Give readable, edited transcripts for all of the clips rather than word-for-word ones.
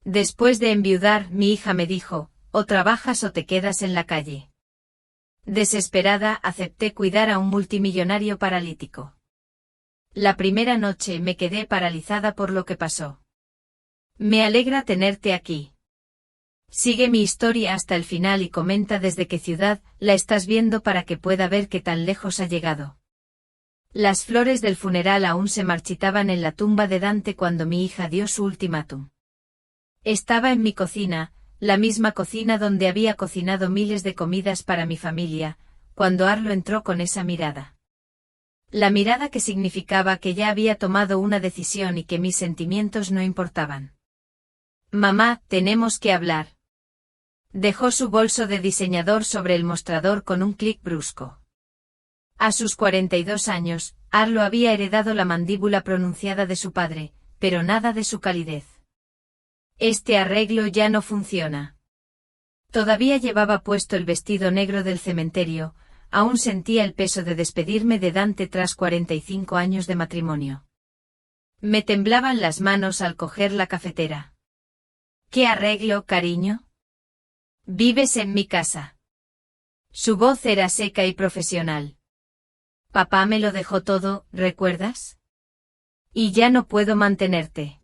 Después de enviudar, mi hija me dijo, o trabajas o te quedas en la calle. Desesperada, acepté cuidar a un multimillonario paralítico. La primera noche me quedé paralizada por lo que pasó. Me alegra tenerte aquí. Sigue mi historia hasta el final y comenta desde qué ciudad la estás viendo para que pueda ver qué tan lejos ha llegado. Las flores del funeral aún se marchitaban en la tumba de Dante cuando mi hija dio su ultimátum. Estaba en mi cocina, la misma cocina donde había cocinado miles de comidas para mi familia, cuando Arlo entró con esa mirada. La mirada que significaba que ya había tomado una decisión y que mis sentimientos no importaban. Mamá, tenemos que hablar. Dejó su bolso de diseñador sobre el mostrador con un clic brusco. A sus 42 años, Arlo había heredado la mandíbula pronunciada de su padre, pero nada de su calidez. Este arreglo ya no funciona. Todavía llevaba puesto el vestido negro del cementerio, aún sentía el peso de despedirme de Dante tras 45 años de matrimonio. Me temblaban las manos al coger la cafetera. ¿Qué arreglo, cariño? Vives en mi casa. Su voz era seca y profesional. Papá me lo dejó todo, ¿recuerdas? Y ya no puedo mantenerte.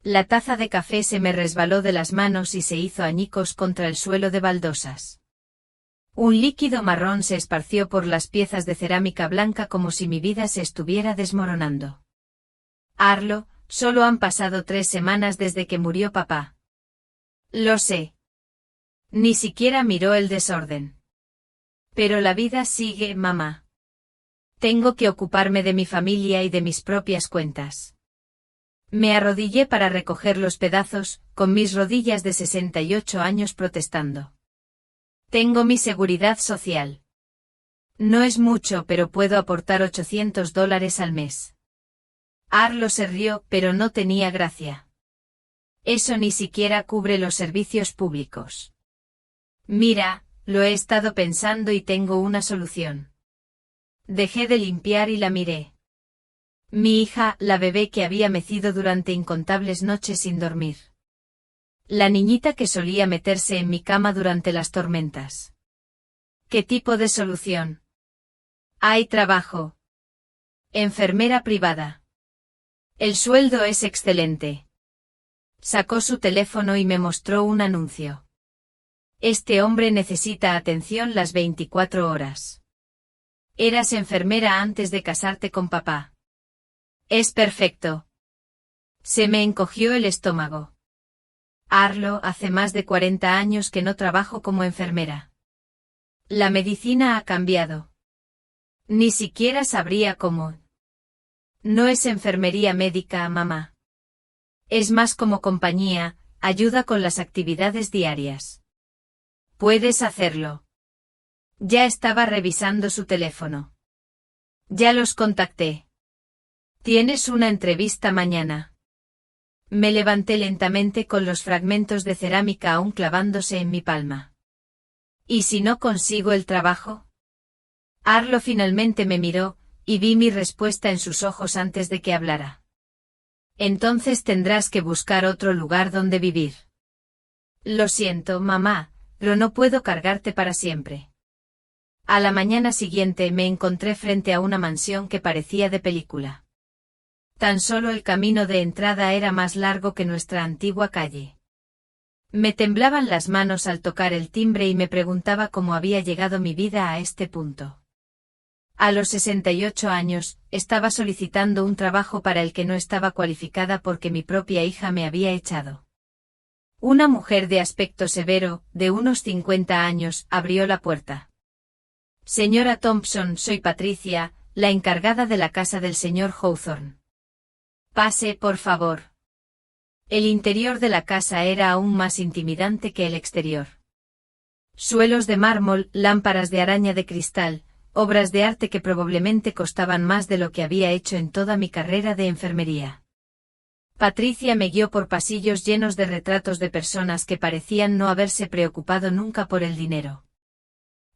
La taza de café se me resbaló de las manos y se hizo añicos contra el suelo de baldosas. Un líquido marrón se esparció por las piezas de cerámica blanca como si mi vida se estuviera desmoronando. Arlo, solo han pasado 3 semanas desde que murió papá. Lo sé. Ni siquiera miró el desorden. Pero la vida sigue, mamá. Tengo que ocuparme de mi familia y de mis propias cuentas. Me arrodillé para recoger los pedazos, con mis rodillas de 68 años protestando. Tengo mi seguridad social. No es mucho, pero puedo aportar $800 al mes. Arlo se rió, pero no tenía gracia. Eso ni siquiera cubre los servicios públicos. Mira, lo he estado pensando y tengo una solución. Dejé de limpiar y la miré. Mi hija, la bebé que había mecido durante incontables noches sin dormir. La niñita que solía meterse en mi cama durante las tormentas. ¿Qué tipo de solución? Hay trabajo. Enfermera privada. El sueldo es excelente. Sacó su teléfono y me mostró un anuncio. Este hombre necesita atención las 24 horas. Eras enfermera antes de casarte con papá. Es perfecto. Se me encogió el estómago. Arlo, hace más de 40 años que no trabajo como enfermera. La medicina ha cambiado. Ni siquiera sabría cómo. No es enfermería médica, mamá. Es más como compañía, ayuda con las actividades diarias. Puedes hacerlo. Ya estaba revisando su teléfono. Ya los contacté. Tienes una entrevista mañana. Me levanté lentamente con los fragmentos de cerámica aún clavándose en mi palma. ¿Y si no consigo el trabajo? Arlo finalmente me miró, y vi mi respuesta en sus ojos antes de que hablara. Entonces tendrás que buscar otro lugar donde vivir. Lo siento, mamá, pero no puedo cargarte para siempre. A la mañana siguiente me encontré frente a una mansión que parecía de película. Tan solo el camino de entrada era más largo que nuestra antigua calle. Me temblaban las manos al tocar el timbre y me preguntaba cómo había llegado mi vida a este punto. A los 68 años, estaba solicitando un trabajo para el que no estaba cualificada porque mi propia hija me había echado. Una mujer de aspecto severo, de unos 50 años, abrió la puerta. Señora Thompson, soy Patricia, la encargada de la casa del señor Hawthorne. Pase, por favor. El interior de la casa era aún más intimidante que el exterior. Suelos de mármol, lámparas de araña de cristal, obras de arte que probablemente costaban más de lo que había hecho en toda mi carrera de enfermería. Patricia me guió por pasillos llenos de retratos de personas que parecían no haberse preocupado nunca por el dinero.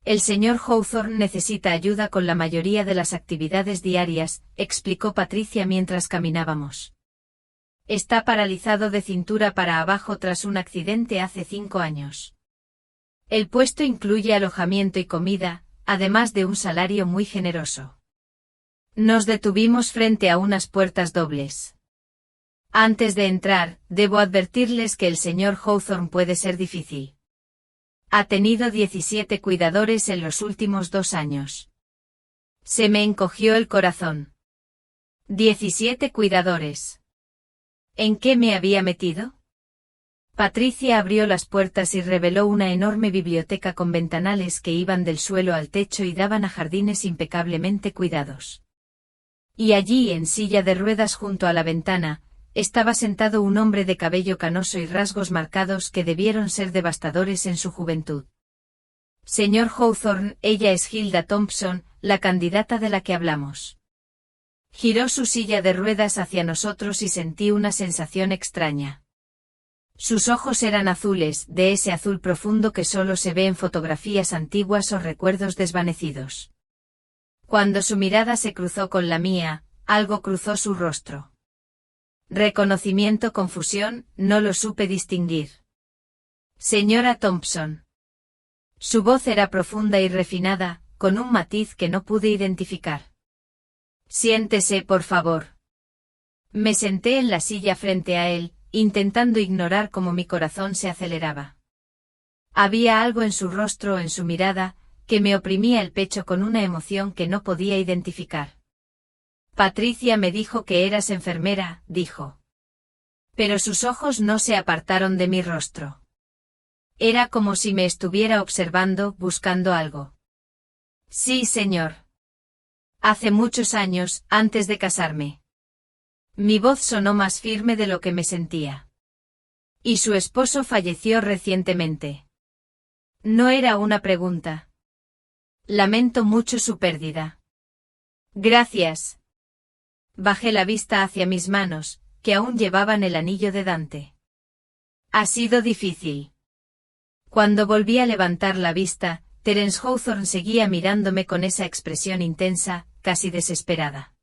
El señor Hawthorne necesita ayuda con la mayoría de las actividades diarias, explicó Patricia mientras caminábamos. Está paralizado de cintura para abajo tras un accidente hace 5 años. El puesto incluye alojamiento y comida, además de un salario muy generoso. Nos detuvimos frente a unas puertas dobles. Antes de entrar, debo advertirles que el señor Hawthorne puede ser difícil. Ha tenido 17 cuidadores en los últimos 2 años. Se me encogió el corazón. 17 cuidadores. ¿En qué me había metido? Patricia abrió las puertas y reveló una enorme biblioteca con ventanales que iban del suelo al techo y daban a jardines impecablemente cuidados. Y allí, en silla de ruedas junto a la ventana, estaba sentado un hombre de cabello canoso y rasgos marcados que debieron ser devastadores en su juventud. Señor Hawthorne, ella es Hilda Thompson, la candidata de la que hablamos. Giró su silla de ruedas hacia nosotros y sentí una sensación extraña. Sus ojos eran azules, de ese azul profundo que solo se ve en fotografías antiguas o recuerdos desvanecidos. Cuando su mirada se cruzó con la mía, algo cruzó su rostro. Reconocimiento, confusión, no lo supe distinguir. Señora Thompson. Su voz era profunda y refinada, con un matiz que no pude identificar. Siéntese, por favor. Me senté en la silla frente a él, intentando ignorar cómo mi corazón se aceleraba. Había algo en su rostro, en su mirada, que me oprimía el pecho con una emoción que no podía identificar. Patricia me dijo que eras enfermera, dijo. Pero sus ojos no se apartaron de mi rostro. Era como si me estuviera observando, buscando algo. Sí, señor. Hace muchos años, antes de casarme. Mi voz sonó más firme de lo que me sentía. Y su esposo falleció recientemente. No era una pregunta. Lamento mucho su pérdida. Gracias. Bajé la vista hacia mis manos, que aún llevaban el anillo de Dante. Ha sido difícil. Cuando volví a levantar la vista, Terence Hawthorne seguía mirándome con esa expresión intensa, casi desesperada.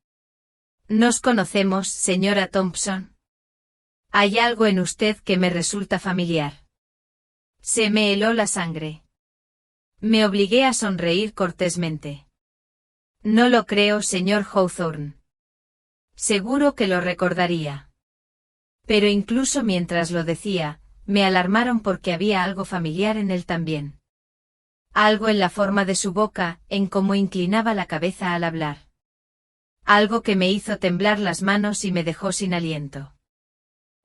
¿Nos conocemos, señora Thompson? Hay algo en usted que me resulta familiar. Se me heló la sangre. Me obligué a sonreír cortésmente. No lo creo, señor Hawthorne. Seguro que lo recordaría. Pero incluso mientras lo decía, me alarmaron porque había algo familiar en él también. Algo en la forma de su boca, en cómo inclinaba la cabeza al hablar. Algo que me hizo temblar las manos y me dejó sin aliento.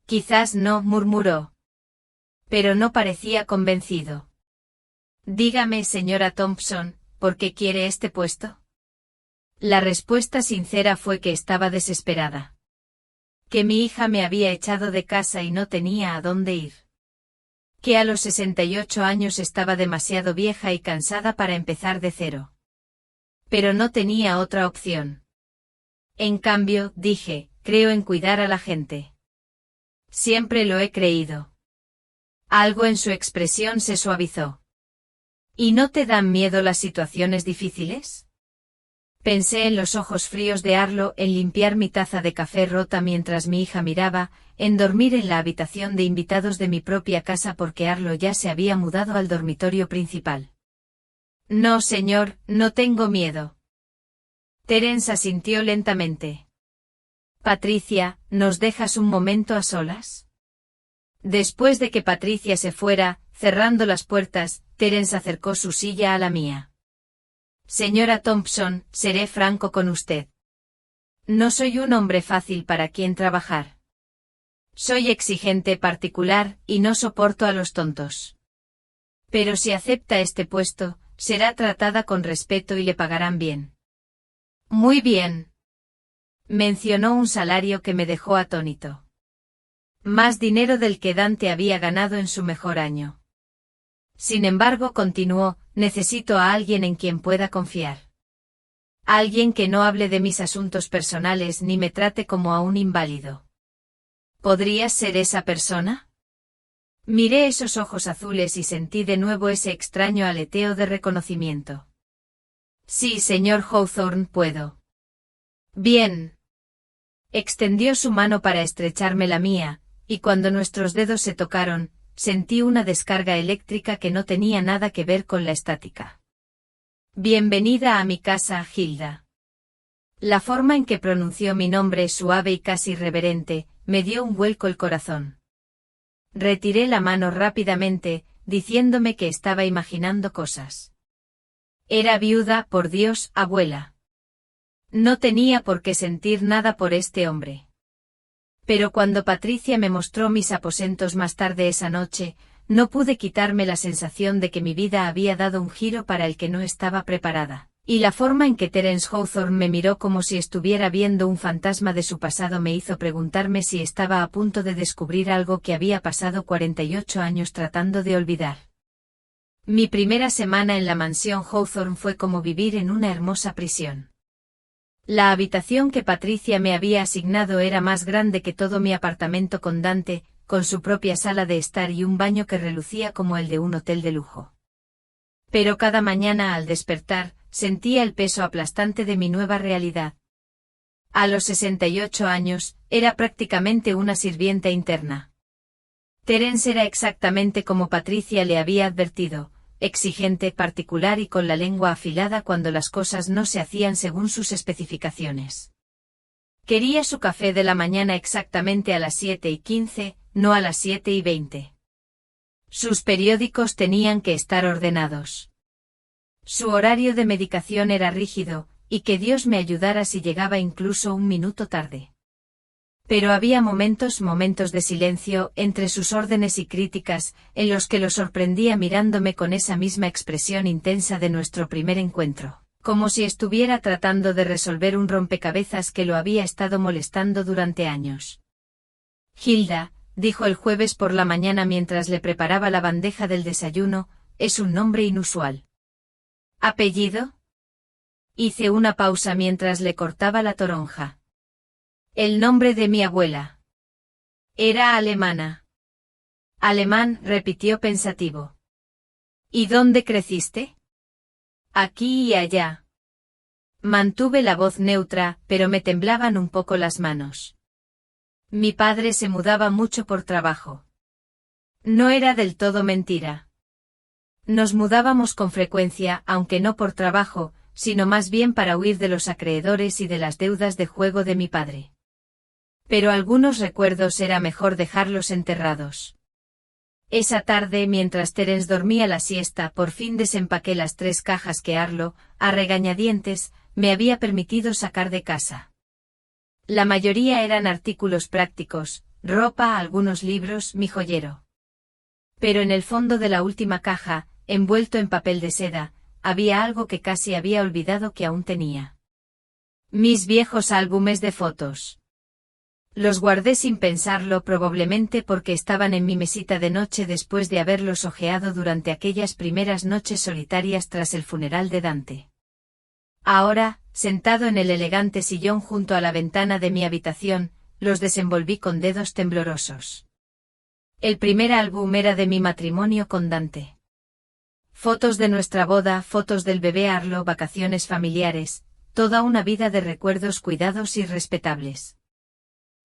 Quizás no, murmuró. Pero no parecía convencido. Dígame, señora Thompson, ¿por qué quiere este puesto? La respuesta sincera fue que estaba desesperada. Que mi hija me había echado de casa y no tenía a dónde ir. Que a los 68 años estaba demasiado vieja y cansada para empezar de cero. Pero no tenía otra opción. En cambio, dije, creo en cuidar a la gente. Siempre lo he creído. Algo en su expresión se suavizó. ¿Y no te dan miedo las situaciones difíciles? Pensé en los ojos fríos de Arlo, en limpiar mi taza de café rota mientras mi hija miraba, en dormir en la habitación de invitados de mi propia casa porque Arlo ya se había mudado al dormitorio principal. No, señor, no tengo miedo. Terence asintió lentamente. Patricia, ¿nos dejas un momento a solas? Después de que Patricia se fuera, cerrando las puertas, Terence acercó su silla a la mía. Señora Thompson, seré franco con usted. No soy un hombre fácil para quien trabajar. Soy exigente, particular, y no soporto a los tontos. Pero si acepta este puesto, será tratada con respeto y le pagarán bien. Muy bien. Mencionó un salario que me dejó atónito. Más dinero del que Dante había ganado en su mejor año. Sin embargo, continuó, necesito a alguien en quien pueda confiar. Alguien que no hable de mis asuntos personales ni me trate como a un inválido. ¿Podrías ser esa persona? Miré esos ojos azules y sentí de nuevo ese extraño aleteo de reconocimiento. Sí, señor Hawthorne, puedo. Bien. Extendió su mano para estrecharme la mía, y cuando nuestros dedos se tocaron, sentí una descarga eléctrica que no tenía nada que ver con la estática. Bienvenida a mi casa, Hilda. La forma en que pronunció mi nombre suave y casi reverente, me dio un vuelco el corazón. Retiré la mano rápidamente, diciéndome que estaba imaginando cosas. Era viuda, por Dios, abuela. No tenía por qué sentir nada por este hombre. Pero cuando Patricia me mostró mis aposentos más tarde esa noche, no pude quitarme la sensación de que mi vida había dado un giro para el que no estaba preparada. Y la forma en que Terence Hawthorne me miró como si estuviera viendo un fantasma de su pasado me hizo preguntarme si estaba a punto de descubrir algo que había pasado 48 años tratando de olvidar. Mi primera semana en la mansión Hawthorne fue como vivir en una hermosa prisión. La habitación que Patricia me había asignado era más grande que todo mi apartamento con Dante, con su propia sala de estar y un baño que relucía como el de un hotel de lujo. Pero cada mañana al despertar, sentía el peso aplastante de mi nueva realidad. A los 68 años, era prácticamente una sirvienta interna. Terence era exactamente como Patricia le había advertido, exigente, particular y con la lengua afilada cuando las cosas no se hacían según sus especificaciones. Quería su café de la mañana exactamente a las 7:15, no a las 7:20. Sus periódicos tenían que estar ordenados. Su horario de medicación era rígido, y que Dios me ayudara si llegaba incluso un minuto tarde. Pero había momentos de silencio entre sus órdenes y críticas, en los que lo sorprendía mirándome con esa misma expresión intensa de nuestro primer encuentro, como si estuviera tratando de resolver un rompecabezas que lo había estado molestando durante años. Hilda, dijo el jueves por la mañana mientras le preparaba la bandeja del desayuno, es un nombre inusual. ¿Apellido? Hice una pausa mientras le cortaba la toronja. El nombre de mi abuela. Era alemana. Alemán, repitió pensativo. ¿Y dónde creciste? Aquí y allá. Mantuve la voz neutra, pero me temblaban un poco las manos. Mi padre se mudaba mucho por trabajo. No era del todo mentira. Nos mudábamos con frecuencia, aunque no por trabajo, sino más bien para huir de los acreedores y de las deudas de juego de mi padre. Pero algunos recuerdos era mejor dejarlos enterrados. Esa tarde, mientras Terence dormía la siesta, por fin desempaqué las 3 cajas que Arlo, a regañadientes, me había permitido sacar de casa. La mayoría eran artículos prácticos, ropa, algunos libros, mi joyero. Pero en el fondo de la última caja, envuelto en papel de seda, había algo que casi había olvidado que aún tenía. Mis viejos álbumes de fotos. Los guardé sin pensarlo, probablemente porque estaban en mi mesita de noche después de haberlos hojeado durante aquellas primeras noches solitarias tras el funeral de Dante. Ahora, sentado en el elegante sillón junto a la ventana de mi habitación, los desenvolví con dedos temblorosos. El primer álbum era de mi matrimonio con Dante. Fotos de nuestra boda, fotos del bebé Arlo, vacaciones familiares, toda una vida de recuerdos cuidados y respetables.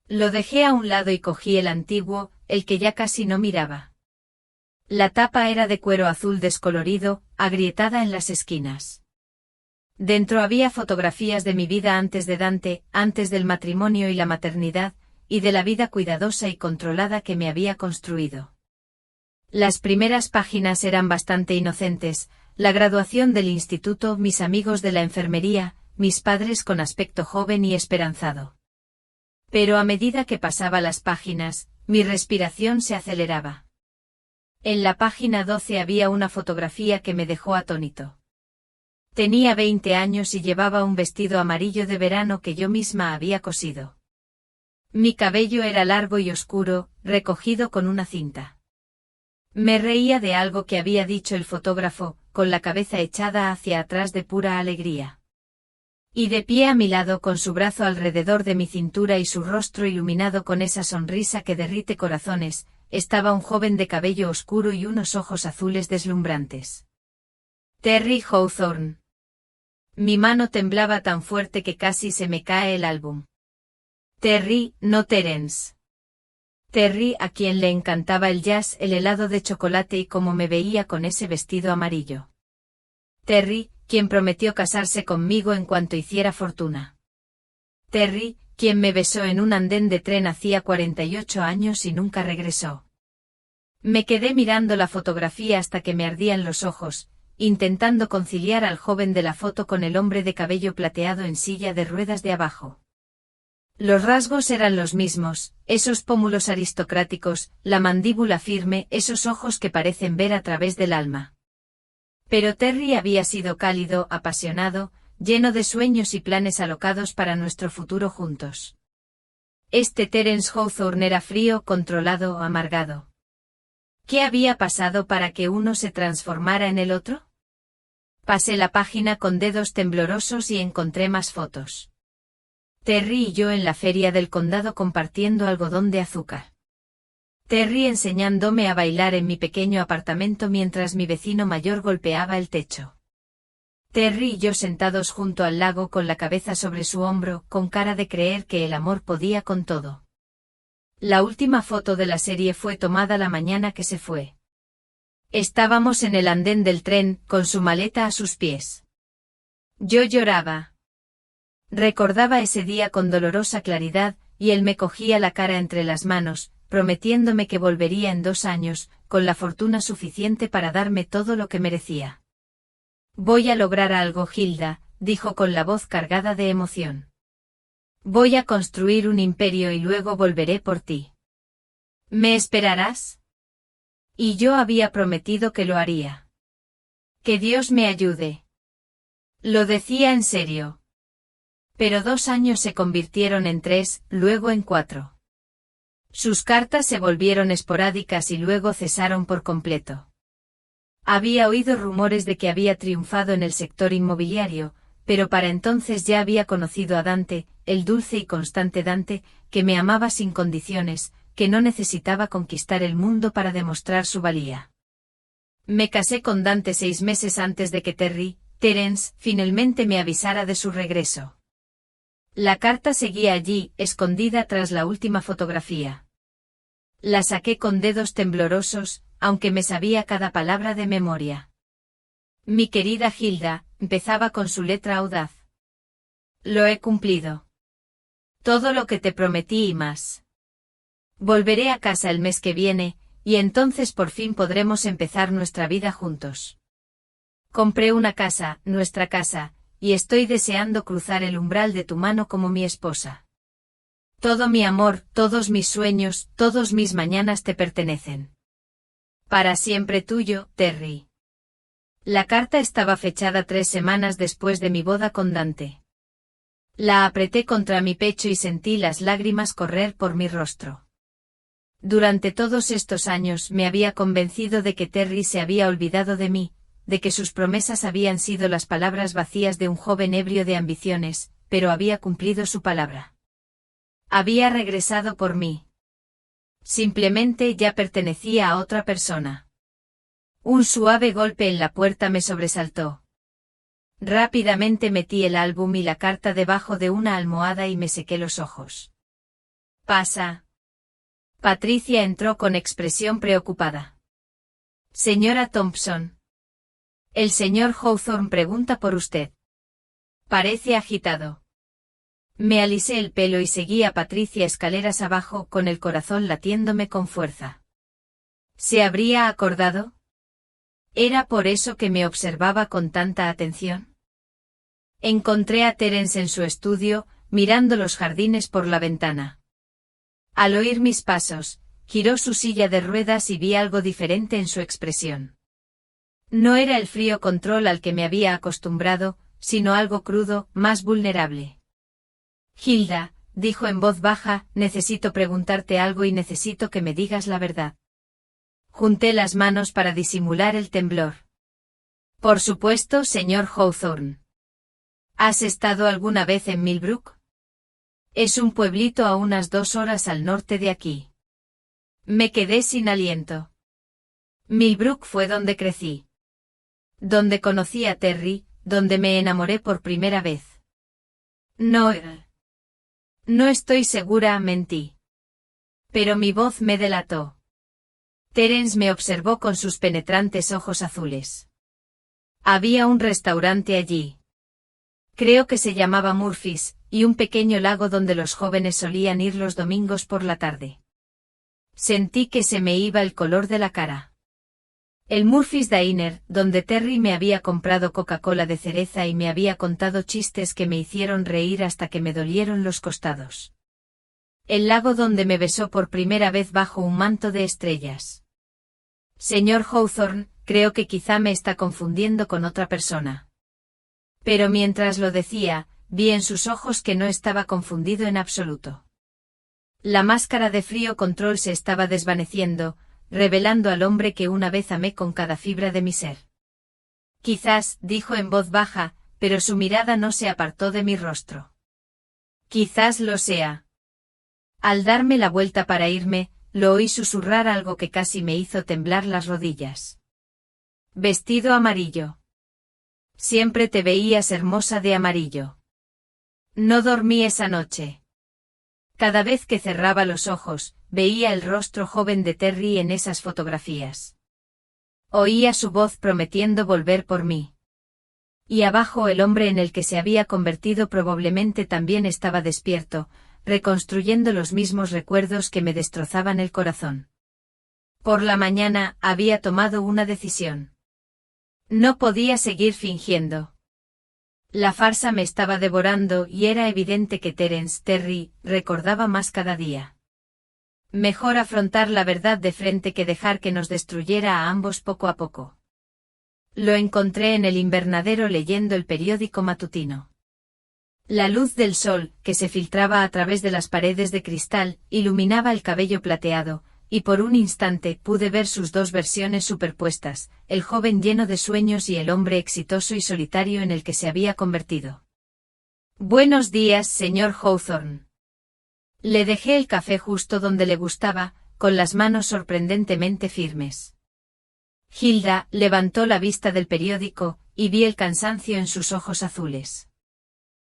Lo dejé a un lado y cogí el antiguo, el que ya casi no miraba. La tapa era de cuero azul descolorido, agrietada en las esquinas. Dentro había fotografías de mi vida antes de Dante, antes del matrimonio y la maternidad, y de la vida cuidadosa y controlada que me había construido. Las primeras páginas eran bastante inocentes, la graduación del instituto, mis amigos de la enfermería, mis padres con aspecto joven y esperanzado. Pero a medida que pasaba las páginas, mi respiración se aceleraba. En la página 12 había una fotografía que me dejó atónito. Tenía 20 años y llevaba un vestido amarillo de verano que yo misma había cosido. Mi cabello era largo y oscuro, recogido con una cinta. Me reía de algo que había dicho el fotógrafo, con la cabeza echada hacia atrás de pura alegría. Y de pie a mi lado con su brazo alrededor de mi cintura y su rostro iluminado con esa sonrisa que derrite corazones, estaba un joven de cabello oscuro y unos ojos azules deslumbrantes. Terry Hawthorne. Mi mano temblaba tan fuerte que casi se me cae el álbum. Terry, no Terence. Terry, a quien le encantaba el jazz, el helado de chocolate y cómo me veía con ese vestido amarillo. Terry, quien prometió casarse conmigo en cuanto hiciera fortuna. Terry, quien me besó en un andén de tren hacía 48 años y nunca regresó. Me quedé mirando la fotografía hasta que me ardían los ojos, intentando conciliar al joven de la foto con el hombre de cabello plateado en silla de ruedas de abajo. Los rasgos eran los mismos, esos pómulos aristocráticos, la mandíbula firme, esos ojos que parecen ver a través del alma. Pero Terry había sido cálido, apasionado, lleno de sueños y planes alocados para nuestro futuro juntos. Este Terence Hawthorne era frío, controlado, amargado. ¿Qué había pasado para que uno se transformara en el otro? Pasé la página con dedos temblorosos y encontré más fotos. Terry y yo en la feria del condado compartiendo algodón de azúcar. Terry enseñándome a bailar en mi pequeño apartamento mientras mi vecino mayor golpeaba el techo. Terry y yo sentados junto al lago con la cabeza sobre su hombro, con cara de creer que el amor podía con todo. La última foto de la serie fue tomada la mañana que se fue. Estábamos en el andén del tren, con su maleta a sus pies. Yo lloraba. Recordaba ese día con dolorosa claridad, y él me cogía la cara entre las manos, prometiéndome que volvería en 2 años, con la fortuna suficiente para darme todo lo que merecía. Voy a lograr algo, Hilda, dijo con la voz cargada de emoción. Voy a construir un imperio y luego volveré por ti. ¿Me esperarás? Y yo había prometido que lo haría. Que Dios me ayude. Lo decía en serio. Pero 2 años se convirtieron en 3, luego en 4. Sus cartas se volvieron esporádicas y luego cesaron por completo. Había oído rumores de que había triunfado en el sector inmobiliario, pero para entonces ya había conocido a Dante, el dulce y constante Dante, que me amaba sin condiciones, que no necesitaba conquistar el mundo para demostrar su valía. Me casé con Dante 6 meses antes de que Terence, finalmente me avisara de su regreso. La carta seguía allí, escondida tras la última fotografía. La saqué con dedos temblorosos, aunque me sabía cada palabra de memoria. Mi querida Hilda, empezaba con su letra audaz. Lo he cumplido. Todo lo que te prometí y más. Volveré a casa el mes que viene, y entonces por fin podremos empezar nuestra vida juntos. Compré una casa, nuestra casa, y estoy deseando cruzar el umbral de tu mano como mi esposa. Todo mi amor, todos mis sueños, todos mis mañanas te pertenecen. Para siempre tuyo, Terry. La carta estaba fechada 3 semanas después de mi boda con Dante. La apreté contra mi pecho y sentí las lágrimas correr por mi rostro. Durante todos estos años me había convencido de que Terry se había olvidado de mí, de que sus promesas habían sido las palabras vacías de un joven ebrio de ambiciones, pero había cumplido su palabra. Había regresado por mí. Simplemente ya pertenecía a otra persona. Un suave golpe en la puerta me sobresaltó. Rápidamente metí el álbum y la carta debajo de una almohada y me sequé los ojos. Pasa. Patricia entró con expresión preocupada. Señora Thompson. El señor Hawthorne pregunta por usted. Parece agitado. Me alisé el pelo y seguí a Patricia escaleras abajo con el corazón latiéndome con fuerza. ¿Se habría acordado? ¿Era por eso que me observaba con tanta atención? Encontré a Terence en su estudio, mirando los jardines por la ventana. Al oír mis pasos, giró su silla de ruedas y vi algo diferente en su expresión. No era el frío control al que me había acostumbrado, sino algo crudo, más vulnerable. Hilda, dijo en voz baja, necesito preguntarte algo y necesito que me digas la verdad. Junté las manos para disimular el temblor. Por supuesto, señor Hawthorne. ¿Has estado alguna vez en Millbrook? Es un pueblito a unas 2 horas al norte de aquí. Me quedé sin aliento. Millbrook fue donde crecí. Donde conocí a Terry, donde me enamoré por primera vez. No. No estoy segura, mentí. Pero mi voz me delató. Terence me observó con sus penetrantes ojos azules. Había un restaurante allí. Creo que se llamaba Murphy's, y un pequeño lago donde los jóvenes solían ir los domingos por la tarde. Sentí que se me iba el color de la cara. El Murphy's Diner, donde Terry me había comprado Coca-Cola de cereza y me había contado chistes que me hicieron reír hasta que me dolieron los costados. El lago donde me besó por primera vez bajo un manto de estrellas. Señor Hawthorne, creo que quizá me está confundiendo con otra persona. Pero mientras lo decía, vi en sus ojos que no estaba confundido en absoluto. La máscara de frío control se estaba desvaneciendo, revelando al hombre que una vez amé con cada fibra de mi ser. Quizás, dijo en voz baja, pero su mirada no se apartó de mi rostro. Quizás lo sea. Al darme la vuelta para irme, lo oí susurrar algo que casi me hizo temblar las rodillas. Vestido amarillo. Siempre te veías hermosa de amarillo. No dormí esa noche. Cada vez que cerraba los ojos, veía el rostro joven de Terry en esas fotografías. Oía su voz prometiendo volver por mí. Y abajo el hombre en el que se había convertido probablemente también estaba despierto, reconstruyendo los mismos recuerdos que me destrozaban el corazón. Por la mañana había tomado una decisión. No podía seguir fingiendo. La farsa me estaba devorando y era evidente que Terry recordaba más cada día. Mejor afrontar la verdad de frente que dejar que nos destruyera a ambos poco a poco. Lo encontré en el invernadero leyendo el periódico matutino. La luz del sol, que se filtraba a través de las paredes de cristal, iluminaba el cabello plateado, y por un instante pude ver sus dos versiones superpuestas, el joven lleno de sueños y el hombre exitoso y solitario en el que se había convertido. Buenos días, señor Hawthorne. Le dejé el café justo donde le gustaba, con las manos sorprendentemente firmes. Hilda levantó la vista del periódico, y vi el cansancio en sus ojos azules.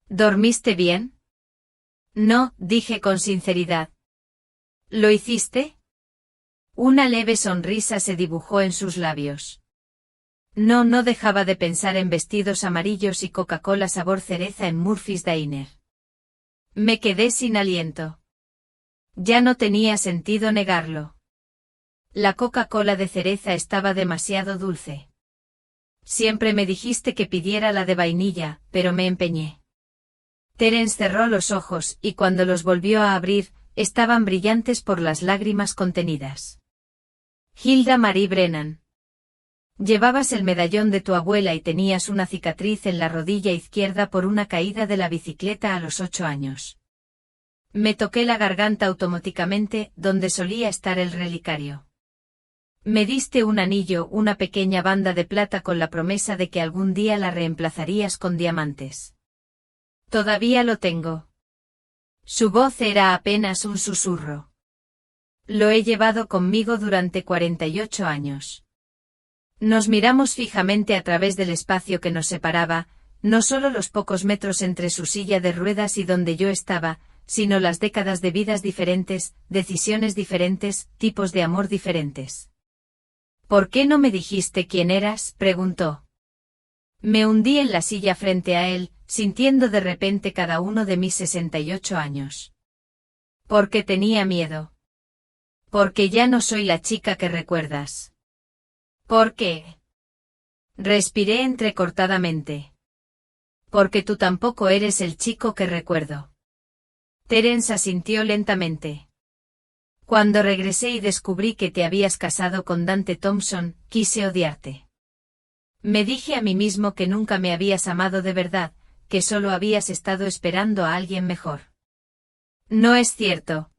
¿Dormiste bien? No, dije con sinceridad. ¿Lo hiciste? Una leve sonrisa se dibujó en sus labios. No dejaba de pensar en vestidos amarillos y Coca-Cola sabor cereza en Murphy's Diner. Me quedé sin aliento. Ya no tenía sentido negarlo. La Coca-Cola de cereza estaba demasiado dulce. Siempre me dijiste que pidiera la de vainilla, pero me empeñé. Terence cerró los ojos y cuando los volvió a abrir, estaban brillantes por las lágrimas contenidas. Hilda Marie Brennan. Llevabas el medallón de tu abuela y tenías una cicatriz en la rodilla izquierda por una caída de la bicicleta a los 8 años. Me toqué la garganta automáticamente, donde solía estar el relicario. Me diste un anillo, una pequeña banda de plata con la promesa de que algún día la reemplazarías con diamantes. Todavía lo tengo. Su voz era apenas un susurro. Lo he llevado conmigo durante 48 años. Nos miramos fijamente a través del espacio que nos separaba, no solo los pocos metros entre su silla de ruedas y donde yo estaba, sino las décadas de vidas diferentes, decisiones diferentes, tipos de amor diferentes. ¿Por qué no me dijiste quién eras?, preguntó. Me hundí en la silla frente a él, sintiendo de repente cada uno de mis 68 años. Porque tenía miedo. Porque ya no soy la chica que recuerdas. ¿Por qué? Respiré entrecortadamente. Porque tú tampoco eres el chico que recuerdo. Terence asintió lentamente. Cuando regresé y descubrí que te habías casado con Dante Thompson, quise odiarte. Me dije a mí mismo que nunca me habías amado de verdad, que solo habías estado esperando a alguien mejor. No es cierto.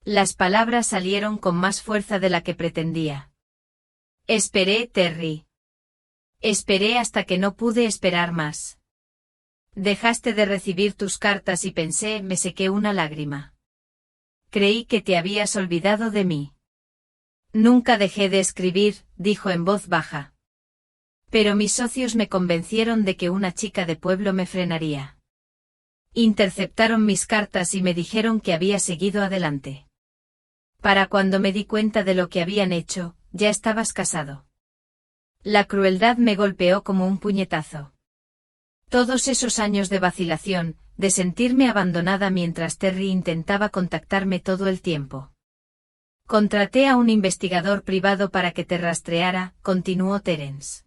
Las palabras salieron con más fuerza de la que pretendía. Esperé, Terry. Esperé hasta que no pude esperar más. Dejaste de recibir tus cartas y pensé, me sequé una lágrima. Creí que te habías olvidado de mí. Nunca dejé de escribir, dijo en voz baja. Pero mis socios me convencieron de que una chica de pueblo me frenaría. Interceptaron mis cartas y me dijeron que había seguido adelante. Para cuando me di cuenta de lo que habían hecho, ya estabas casado. La crueldad me golpeó como un puñetazo. Todos esos años de vacilación, de sentirme abandonada mientras Terry intentaba contactarme todo el tiempo. Contraté a un investigador privado para que te rastreara, continuó Terence.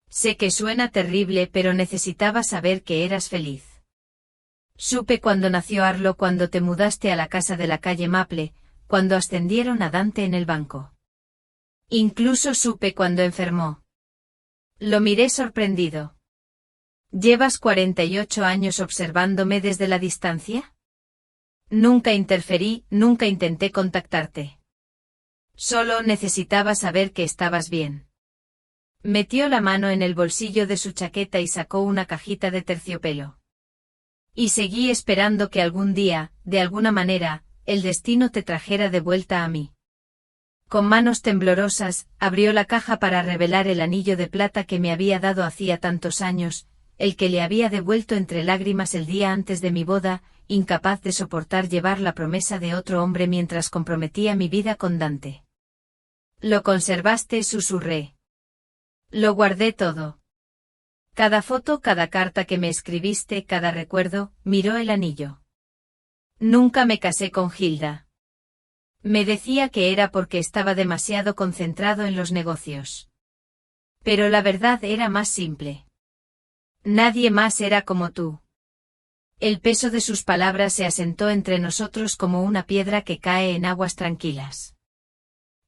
Sé que suena terrible, pero necesitaba saber que eras feliz. Supe cuando nació Arlo, cuando te mudaste a la casa de la calle Maple, cuando ascendieron a Dante en el banco. Incluso supe cuando enfermó. Lo miré sorprendido. ¿Llevas 48 años observándome desde la distancia? Nunca interferí, nunca intenté contactarte. Solo necesitaba saber que estabas bien. Metió la mano en el bolsillo de su chaqueta y sacó una cajita de terciopelo. Y seguí esperando que algún día, de alguna manera, el destino te trajera de vuelta a mí. Con manos temblorosas, abrió la caja para revelar el anillo de plata que me había dado hacía tantos años, el que le había devuelto entre lágrimas el día antes de mi boda, incapaz de soportar llevar la promesa de otro hombre mientras comprometía mi vida con Dante. Lo conservaste, susurré. Lo guardé todo. Cada foto, cada carta que me escribiste, cada recuerdo, miró el anillo. Nunca me casé con Hilda. Me decía que era porque estaba demasiado concentrado en los negocios. Pero la verdad era más simple. Nadie más era como tú. El peso de sus palabras se asentó entre nosotros como una piedra que cae en aguas tranquilas.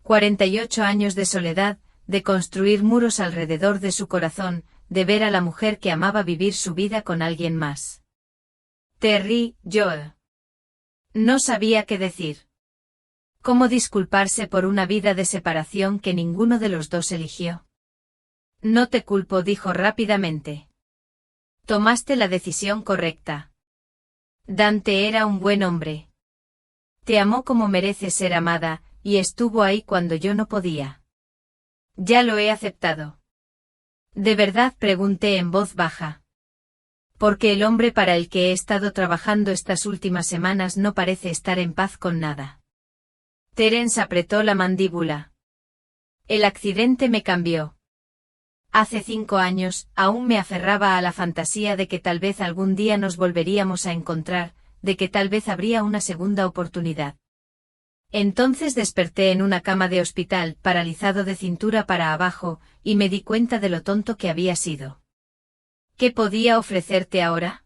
48 años de soledad, de construir muros alrededor de su corazón, de ver a la mujer que amaba vivir su vida con alguien más. Terry, Joe. No sabía qué decir. ¿Cómo disculparse por una vida de separación que ninguno de los dos eligió? No te culpo, dijo rápidamente. Tomaste la decisión correcta. Dante era un buen hombre. Te amó como mereces ser amada, y estuvo ahí cuando yo no podía. Ya lo he aceptado. ¿De verdad?, pregunté en voz baja. Porque el hombre para el que he estado trabajando estas últimas semanas no parece estar en paz con nada. Terence apretó la mandíbula. El accidente me cambió. Hace 5 años, aún me aferraba a la fantasía de que tal vez algún día nos volveríamos a encontrar, de que tal vez habría una segunda oportunidad. Entonces desperté en una cama de hospital, paralizado de cintura para abajo, y me di cuenta de lo tonto que había sido. ¿Qué podía ofrecerte ahora?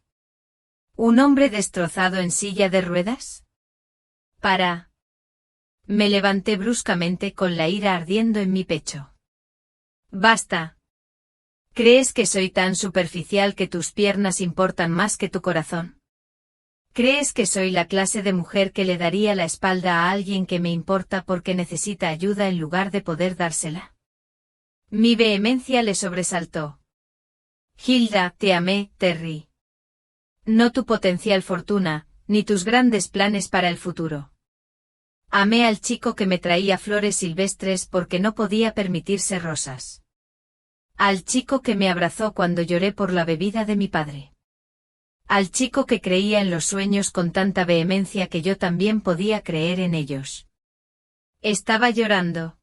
¿Un hombre destrozado en silla de ruedas? Me levanté bruscamente con la ira ardiendo en mi pecho. Basta. ¿Crees que soy tan superficial que tus piernas importan más que tu corazón? ¿Crees que soy la clase de mujer que le daría la espalda a alguien que me importa porque necesita ayuda en lugar de poder dársela? Mi vehemencia le sobresaltó. Hilda, te amé, Terry. No tu potencial fortuna, ni tus grandes planes para el futuro. Amé al chico que me traía flores silvestres porque no podía permitirse rosas. Al chico que me abrazó cuando lloré por la bebida de mi padre. Al chico que creía en los sueños con tanta vehemencia que yo también podía creer en ellos. Estaba llorando.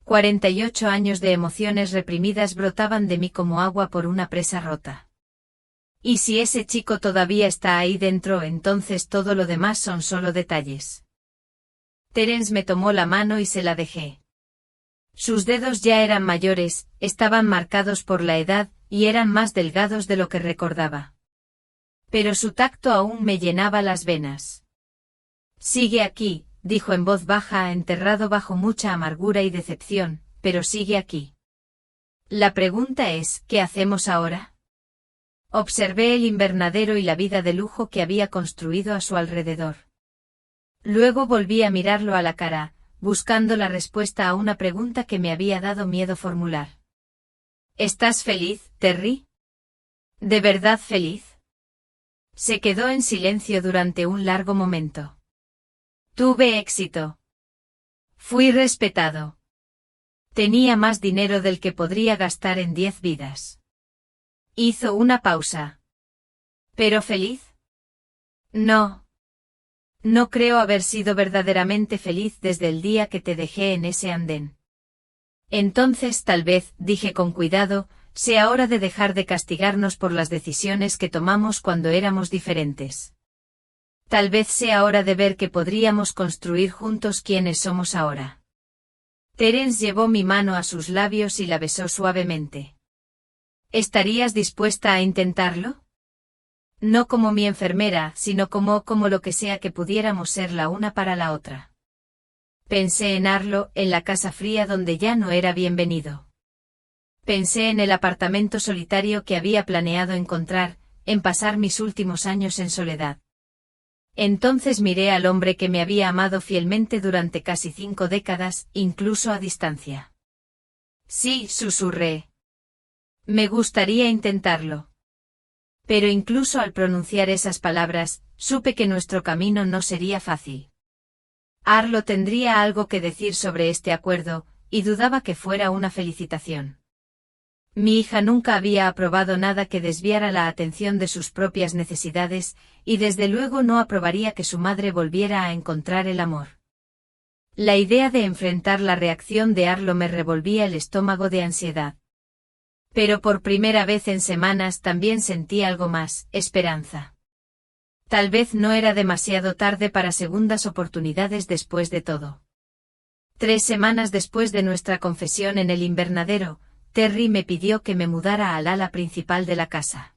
48 años de emociones reprimidas brotaban de mí como agua por una presa rota. Y si ese chico todavía está ahí dentro, entonces todo lo demás son solo detalles. Terence me tomó la mano y se la dejé. Sus dedos ya eran mayores, estaban marcados por la edad, y eran más delgados de lo que recordaba. Pero su tacto aún me llenaba las venas. Sigue aquí, dijo en voz baja, enterrado bajo mucha amargura y decepción, pero sigue aquí. La pregunta es, ¿qué hacemos ahora? Observé el invernadero y la vida de lujo que había construido a su alrededor. Luego volví a mirarlo a la cara, buscando la respuesta a una pregunta que me había dado miedo formular. ¿Estás feliz, Terry? ¿De verdad feliz? Se quedó en silencio durante un largo momento. Tuve éxito. Fui respetado. Tenía más dinero del que podría gastar en 10 vidas. Hizo una pausa. ¿Pero feliz? No. No creo haber sido verdaderamente feliz desde el día que te dejé en ese andén. Entonces tal vez, dije con cuidado, sea hora de dejar de castigarnos por las decisiones que tomamos cuando éramos diferentes. Tal vez sea hora de ver que podríamos construir juntos quienes somos ahora. Terence llevó mi mano a sus labios y la besó suavemente. ¿Estarías dispuesta a intentarlo? No como mi enfermera, sino como lo que sea que pudiéramos ser la una para la otra. Pensé en Arlo, en la casa fría donde ya no era bienvenido. Pensé en el apartamento solitario que había planeado encontrar, en pasar mis últimos años en soledad. Entonces miré al hombre que me había amado fielmente durante casi 5 décadas, incluso a distancia. Sí, susurré. Me gustaría intentarlo. Pero incluso al pronunciar esas palabras, supe que nuestro camino no sería fácil. Arlo tendría algo que decir sobre este acuerdo, y dudaba que fuera una felicitación. Mi hija nunca había aprobado nada que desviara la atención de sus propias necesidades, y desde luego no aprobaría que su madre volviera a encontrar el amor. La idea de enfrentar la reacción de Arlo me revolvía el estómago de ansiedad. Pero por primera vez en semanas también sentí algo más, esperanza. Tal vez no era demasiado tarde para segundas oportunidades después de todo. 3 semanas después de nuestra confesión en el invernadero, Terry me pidió que me mudara al ala principal de la casa.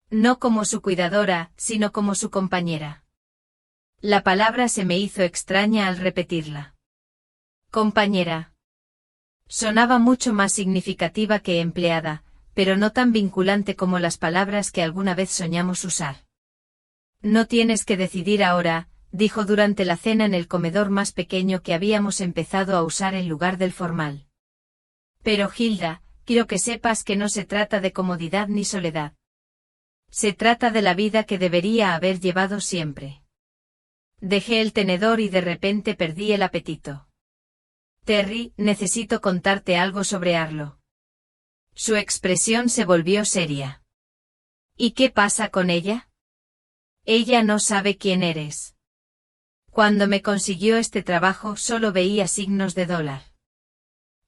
No como su cuidadora, sino como su compañera. La palabra se me hizo extraña al repetirla. Compañera. Sonaba mucho más significativa que empleada, pero no tan vinculante como las palabras que alguna vez soñamos usar. No tienes que decidir ahora, dijo durante la cena en el comedor más pequeño que habíamos empezado a usar en lugar del formal. Pero Hilda, quiero que sepas que no se trata de comodidad ni soledad. Se trata de la vida que debería haber llevado siempre. Dejé el tenedor y de repente perdí el apetito. Terry, necesito contarte algo sobre Arlo. Su expresión se volvió seria. ¿Y qué pasa con ella? Ella no sabe quién eres. Cuando me consiguió este trabajo solo veía signos de dólar.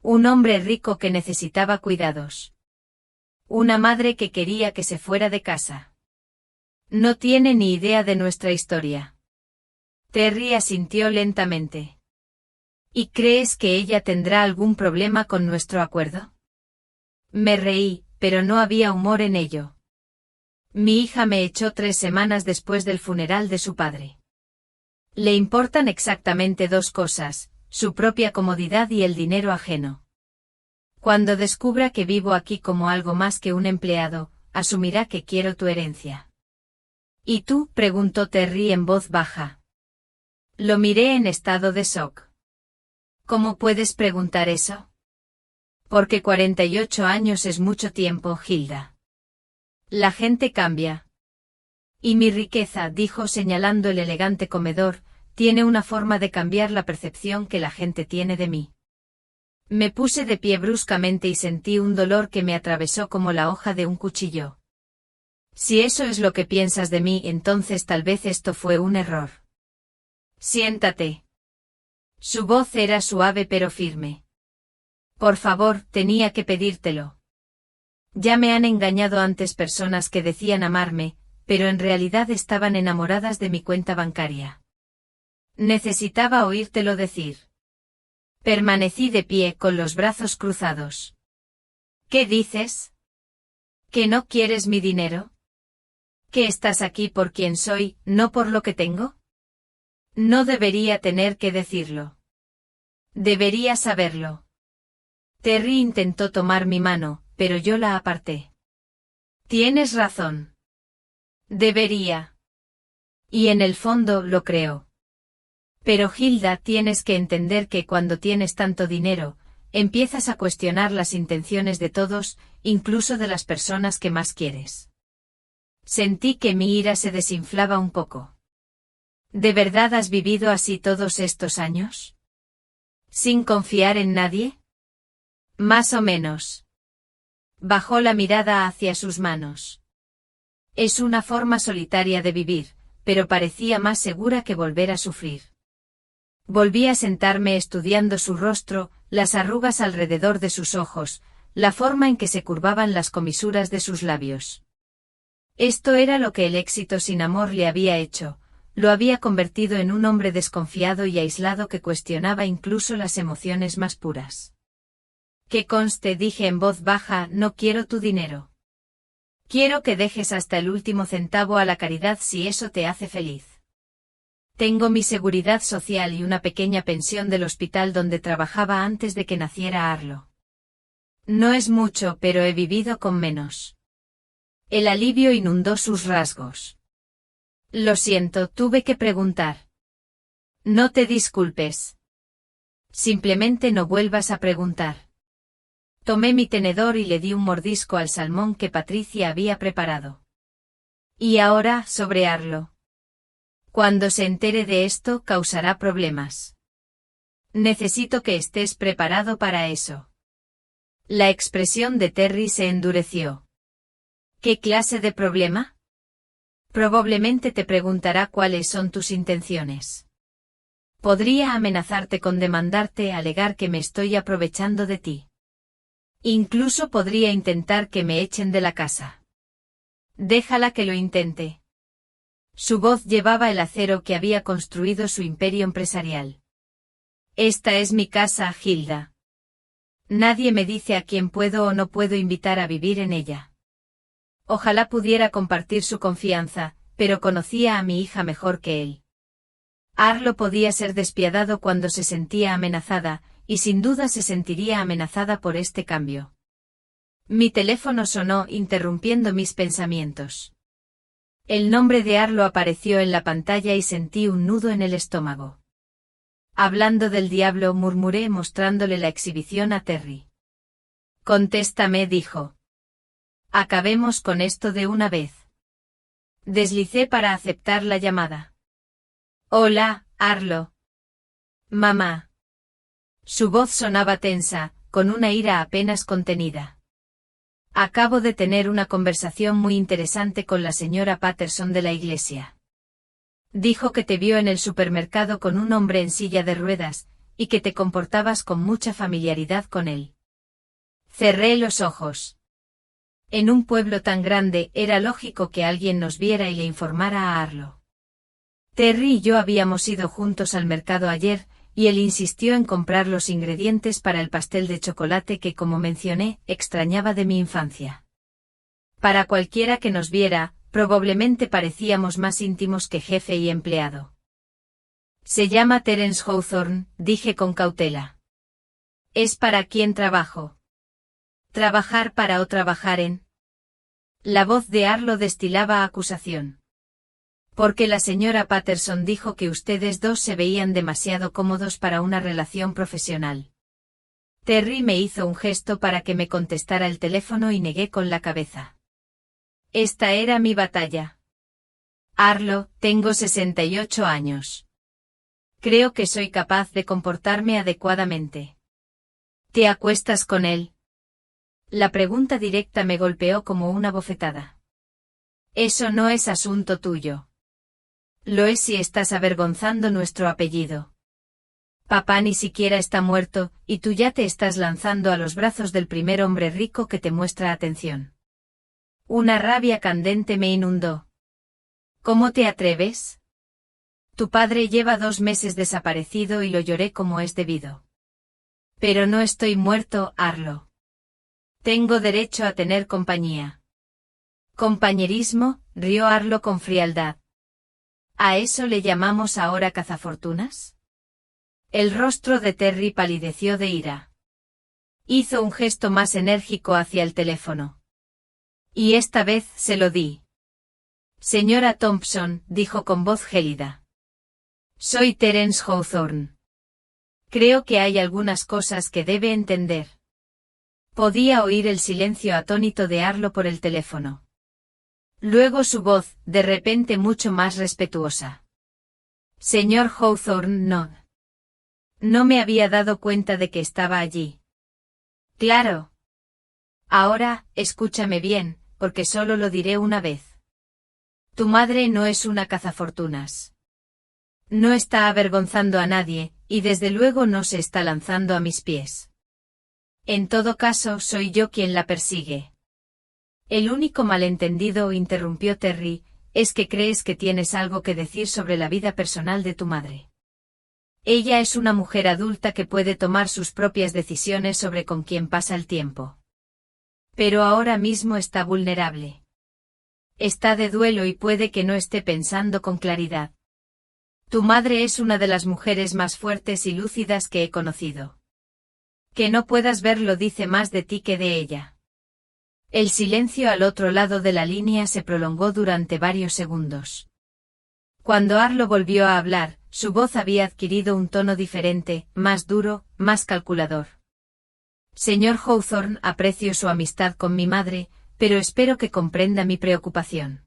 Un hombre rico que necesitaba cuidados. Una madre que quería que se fuera de casa. No tiene ni idea de nuestra historia. Terry asintió lentamente. ¿Y crees que ella tendrá algún problema con nuestro acuerdo? Me reí, pero no había humor en ello. Mi hija me echó 3 semanas después del funeral de su padre. Le importan exactamente 2 cosas, su propia comodidad y el dinero ajeno. Cuando descubra que vivo aquí como algo más que un empleado, asumirá que quiero tu herencia. ¿Y tú? Preguntó Terry en voz baja. Lo miré en estado de shock. ¿Cómo puedes preguntar eso? Porque 48 años es mucho tiempo, Hilda. La gente cambia. Y mi riqueza, dijo señalando el elegante comedor, tiene una forma de cambiar la percepción que la gente tiene de mí. Me puse de pie bruscamente y sentí un dolor que me atravesó como la hoja de un cuchillo. Si eso es lo que piensas de mí, entonces tal vez esto fue un error. Siéntate. Su voz era suave pero firme. Por favor, tenía que pedírtelo. Ya me han engañado antes personas que decían amarme, pero en realidad estaban enamoradas de mi cuenta bancaria. Necesitaba oírtelo decir. Permanecí de pie con los brazos cruzados. ¿Qué dices? ¿Que no quieres mi dinero? ¿Que estás aquí por quien soy, no por lo que tengo? No debería tener que decirlo. Debería saberlo. Terry intentó tomar mi mano, pero yo la aparté. Tienes razón. Debería. Y en el fondo lo creo. Pero Hilda, tienes que entender que cuando tienes tanto dinero, empiezas a cuestionar las intenciones de todos, incluso de las personas que más quieres. Sentí que mi ira se desinflaba un poco. ¿De verdad has vivido así todos estos años? ¿Sin confiar en nadie? Más o menos. Bajó la mirada hacia sus manos. Es una forma solitaria de vivir, pero parecía más segura que volver a sufrir. Volví a sentarme estudiando su rostro, las arrugas alrededor de sus ojos, la forma en que se curvaban las comisuras de sus labios. Esto era lo que el éxito sin amor le había hecho, lo había convertido en un hombre desconfiado y aislado que cuestionaba incluso las emociones más puras. Que conste, dije en voz baja, no quiero tu dinero. Quiero que dejes hasta el último centavo a la caridad si eso te hace feliz. Tengo mi seguridad social y una pequeña pensión del hospital donde trabajaba antes de que naciera Arlo. No es mucho, pero he vivido con menos. El alivio inundó sus rasgos. Lo siento, tuve que preguntar. No te disculpes. Simplemente no vuelvas a preguntar. Tomé mi tenedor y le di un mordisco al salmón que Patricia había preparado. Y ahora, sobre Arlo. Cuando se entere de esto, causará problemas. Necesito que estés preparado para eso. La expresión de Terry se endureció. ¿Qué clase de problema? Probablemente te preguntará cuáles son tus intenciones. Podría amenazarte con demandarte, alegar que me estoy aprovechando de ti. Incluso podría intentar que me echen de la casa. Déjala que lo intente. Su voz llevaba el acero que había construido su imperio empresarial. Esta es mi casa, Hilda. Nadie me dice a quién puedo o no puedo invitar a vivir en ella. Ojalá pudiera compartir su confianza, pero conocía a mi hija mejor que él. Arlo podía ser despiadado cuando se sentía amenazada, y sin duda se sentiría amenazada por este cambio. Mi teléfono sonó, interrumpiendo mis pensamientos. El nombre de Arlo apareció en la pantalla y sentí un nudo en el estómago. Hablando del diablo, murmuré mostrándole la exhibición a Terry. Contéstame, dijo. Acabemos con esto de una vez. Deslicé para aceptar la llamada. Hola, Arlo. Mamá. Su voz sonaba tensa, con una ira apenas contenida. Acabo de tener una conversación muy interesante con la señora Patterson de la iglesia. Dijo que te vio en el supermercado con un hombre en silla de ruedas, y que te comportabas con mucha familiaridad con él. Cerré los ojos. En un pueblo tan grande era lógico que alguien nos viera y le informara a Arlo. Terry y yo habíamos ido juntos al mercado ayer, y él insistió en comprar los ingredientes para el pastel de chocolate que, como mencioné, extrañaba de mi infancia. Para cualquiera que nos viera, probablemente parecíamos más íntimos que jefe y empleado. Se llama Terence Hawthorne, dije con cautela. ¿Es para quién trabajo? ¿Trabajar para o trabajar en? La voz de Arlo destilaba acusación. Porque la señora Patterson dijo que ustedes dos se veían demasiado cómodos para una relación profesional. Terry me hizo un gesto para que me contestara el teléfono y negué con la cabeza. Esta era mi batalla. Arlo, tengo 68 años. Creo que soy capaz de comportarme adecuadamente. ¿Te acuestas con él? La pregunta directa me golpeó como una bofetada. Eso no es asunto tuyo. Lo es si estás avergonzando nuestro apellido. Papá ni siquiera está muerto, y tú ya te estás lanzando a los brazos del primer hombre rico que te muestra atención. Una rabia candente me inundó. ¿Cómo te atreves? Tu padre lleva 2 meses desaparecido y lo lloré como es debido. Pero no estoy muerto, Arlo. Tengo derecho a tener compañía. Compañerismo, rió Arlo con frialdad. ¿A eso le llamamos ahora cazafortunas? El rostro de Terry palideció de ira. Hizo un gesto más enérgico hacia el teléfono. Y esta vez se lo di. Señora Thompson, dijo con voz gélida. Soy Terence Hawthorne. Creo que hay algunas cosas que debe entender. Podía oír el silencio atónito de Arlo por el teléfono. Luego su voz, de repente mucho más respetuosa. Señor Hawthorne, no. No me había dado cuenta de que estaba allí. Claro. Ahora, escúchame bien, porque solo lo diré una vez. Tu madre no es una cazafortunas. No está avergonzando a nadie, y desde luego no se está lanzando a mis pies. En todo caso, soy yo quien la persigue. El único malentendido, interrumpió Terry, es que crees que tienes algo que decir sobre la vida personal de tu madre. Ella es una mujer adulta que puede tomar sus propias decisiones sobre con quién pasa el tiempo. Pero ahora mismo está vulnerable. Está de duelo y puede que no esté pensando con claridad. Tu madre es una de las mujeres más fuertes y lúcidas que he conocido. Que no puedas verlo dice más de ti que de ella. El silencio al otro lado de la línea se prolongó durante varios segundos. Cuando Arlo volvió a hablar, su voz había adquirido un tono diferente, más duro, más calculador. Señor Hawthorne, aprecio su amistad con mi madre, pero espero que comprenda mi preocupación.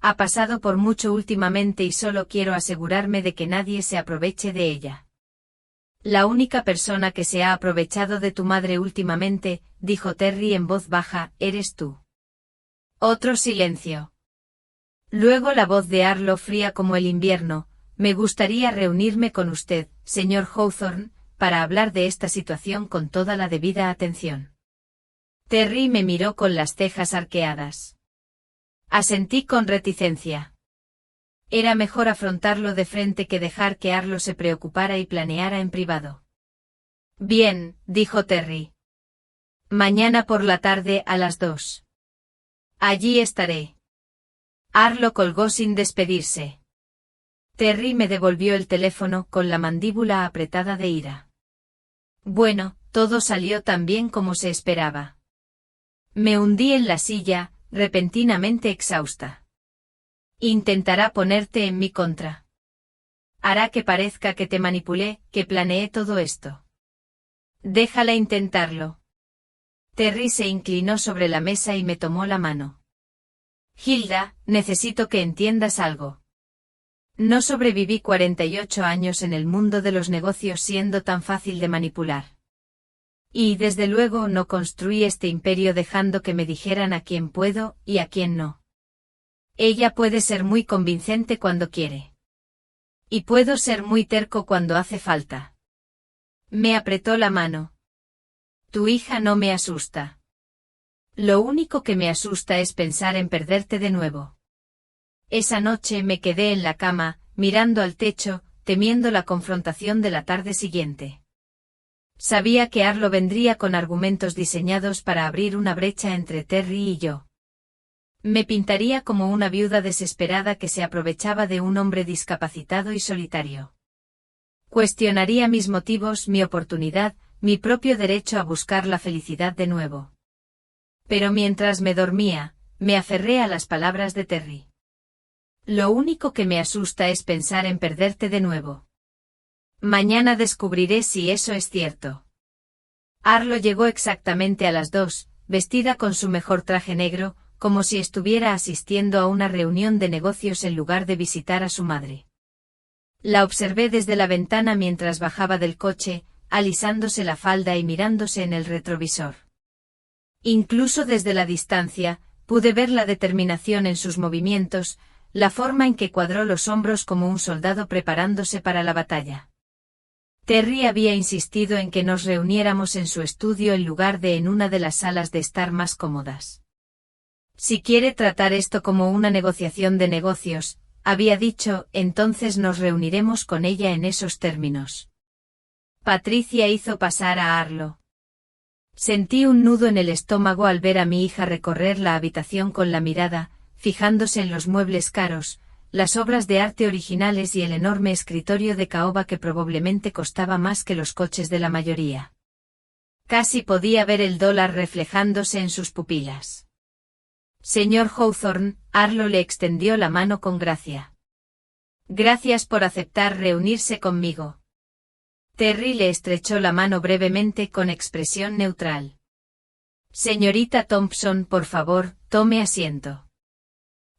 Ha pasado por mucho últimamente y solo quiero asegurarme de que nadie se aproveche de ella. La única persona que se ha aprovechado de tu madre últimamente, dijo Terry en voz baja, eres tú. Otro silencio. Luego la voz de Arlo fría como el invierno, me gustaría reunirme con usted, señor Hawthorne, para hablar de esta situación con toda la debida atención. Terry me miró con las cejas arqueadas. Asentí con reticencia. Era mejor afrontarlo de frente que dejar que Arlo se preocupara y planeara en privado. Bien, dijo Terry. Mañana por la tarde a las 2. Allí estaré. Arlo colgó sin despedirse. Terry me devolvió el teléfono con la mandíbula apretada de ira. Bueno, todo salió tan bien como se esperaba. Me hundí en la silla, repentinamente exhausta. Intentará ponerte en mi contra. Hará que parezca que te manipulé, que planeé todo esto. Déjala intentarlo. Terry se inclinó sobre la mesa y me tomó la mano. Hilda, necesito que entiendas algo. No sobreviví 48 años en el mundo de los negocios siendo tan fácil de manipular. Y desde luego no construí este imperio dejando que me dijeran a quién puedo y a quién no. Ella puede ser muy convincente cuando quiere. Y puedo ser muy terco cuando hace falta. Me apretó la mano. Tu hija no me asusta. Lo único que me asusta es pensar en perderte de nuevo. Esa noche me quedé en la cama, mirando al techo, temiendo la confrontación de la tarde siguiente. Sabía que Arlo vendría con argumentos diseñados para abrir una brecha entre Terry y yo. Me pintaría como una viuda desesperada que se aprovechaba de un hombre discapacitado y solitario. Cuestionaría mis motivos, mi oportunidad, mi propio derecho a buscar la felicidad de nuevo. Pero mientras me dormía, me aferré a las palabras de Terry. Lo único que me asusta es pensar en perderte de nuevo. Mañana descubriré si eso es cierto. Arlo llegó exactamente a las 2, vestida con su mejor traje negro, como si estuviera asistiendo a una reunión de negocios en lugar de visitar a su madre. La observé desde la ventana mientras bajaba del coche, alisándose la falda y mirándose en el retrovisor. Incluso desde la distancia, pude ver la determinación en sus movimientos, la forma en que cuadró los hombros como un soldado preparándose para la batalla. Terry había insistido en que nos reuniéramos en su estudio en lugar de en una de las salas de estar más cómodas. Si quiere tratar esto como una negociación de negocios, había dicho, entonces nos reuniremos con ella en esos términos. Patricia hizo pasar a Arlo. Sentí un nudo en el estómago al ver a mi hija recorrer la habitación con la mirada, fijándose en los muebles caros, las obras de arte originales y el enorme escritorio de caoba que probablemente costaba más que los coches de la mayoría. Casi podía ver el dólar reflejándose en sus pupilas. Señor Hawthorne, Arlo le extendió la mano con gracia. Gracias por aceptar reunirse conmigo. Terry le estrechó la mano brevemente con expresión neutral. Señorita Thompson, por favor, tome asiento.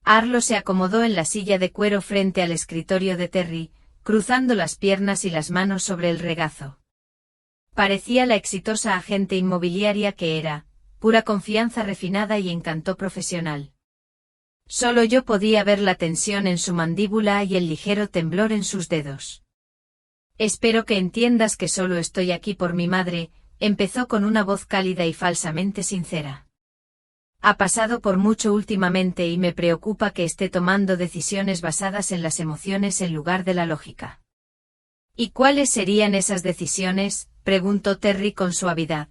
Arlo se acomodó en la silla de cuero frente al escritorio de Terry, cruzando las piernas y las manos sobre el regazo. Parecía la exitosa agente inmobiliaria que era, pura confianza refinada y encanto profesional. Solo yo podía ver la tensión en su mandíbula y el ligero temblor en sus dedos. Espero que entiendas que solo estoy aquí por mi madre, empezó con una voz cálida y falsamente sincera. Ha pasado por mucho últimamente y me preocupa que esté tomando decisiones basadas en las emociones en lugar de la lógica. ¿Y cuáles serían esas decisiones?, preguntó Terry con suavidad.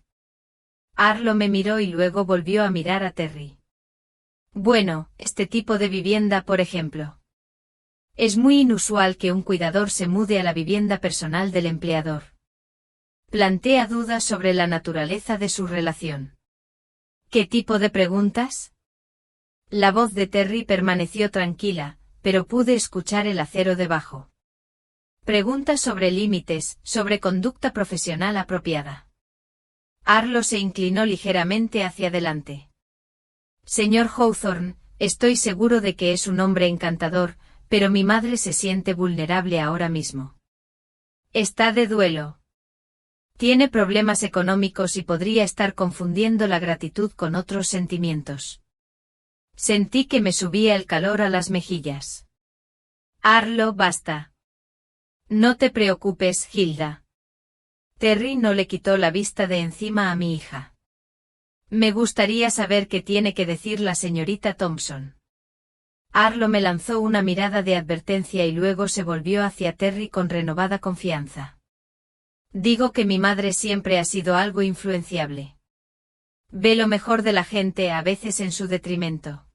Arlo me miró y luego volvió a mirar a Terry. Bueno, este tipo de vivienda, por ejemplo. Es muy inusual que un cuidador se mude a la vivienda personal del empleador. Plantea dudas sobre la naturaleza de su relación. ¿Qué tipo de preguntas? La voz de Terry permaneció tranquila, pero pude escuchar el acero debajo. Preguntas sobre límites, sobre conducta profesional apropiada. Arlo se inclinó ligeramente hacia adelante. Señor Hawthorne, estoy seguro de que es un hombre encantador, pero mi madre se siente vulnerable ahora mismo. Está de duelo. Tiene problemas económicos y podría estar confundiendo la gratitud con otros sentimientos. Sentí que me subía el calor a las mejillas. Arlo, basta. No te preocupes, Hilda. Terry no le quitó la vista de encima a mi hija. Me gustaría saber qué tiene que decir la señorita Thompson. Arlo me lanzó una mirada de advertencia y luego se volvió hacia Terry con renovada confianza. Digo que mi madre siempre ha sido algo influenciable. Ve lo mejor de la gente a veces en su detrimento.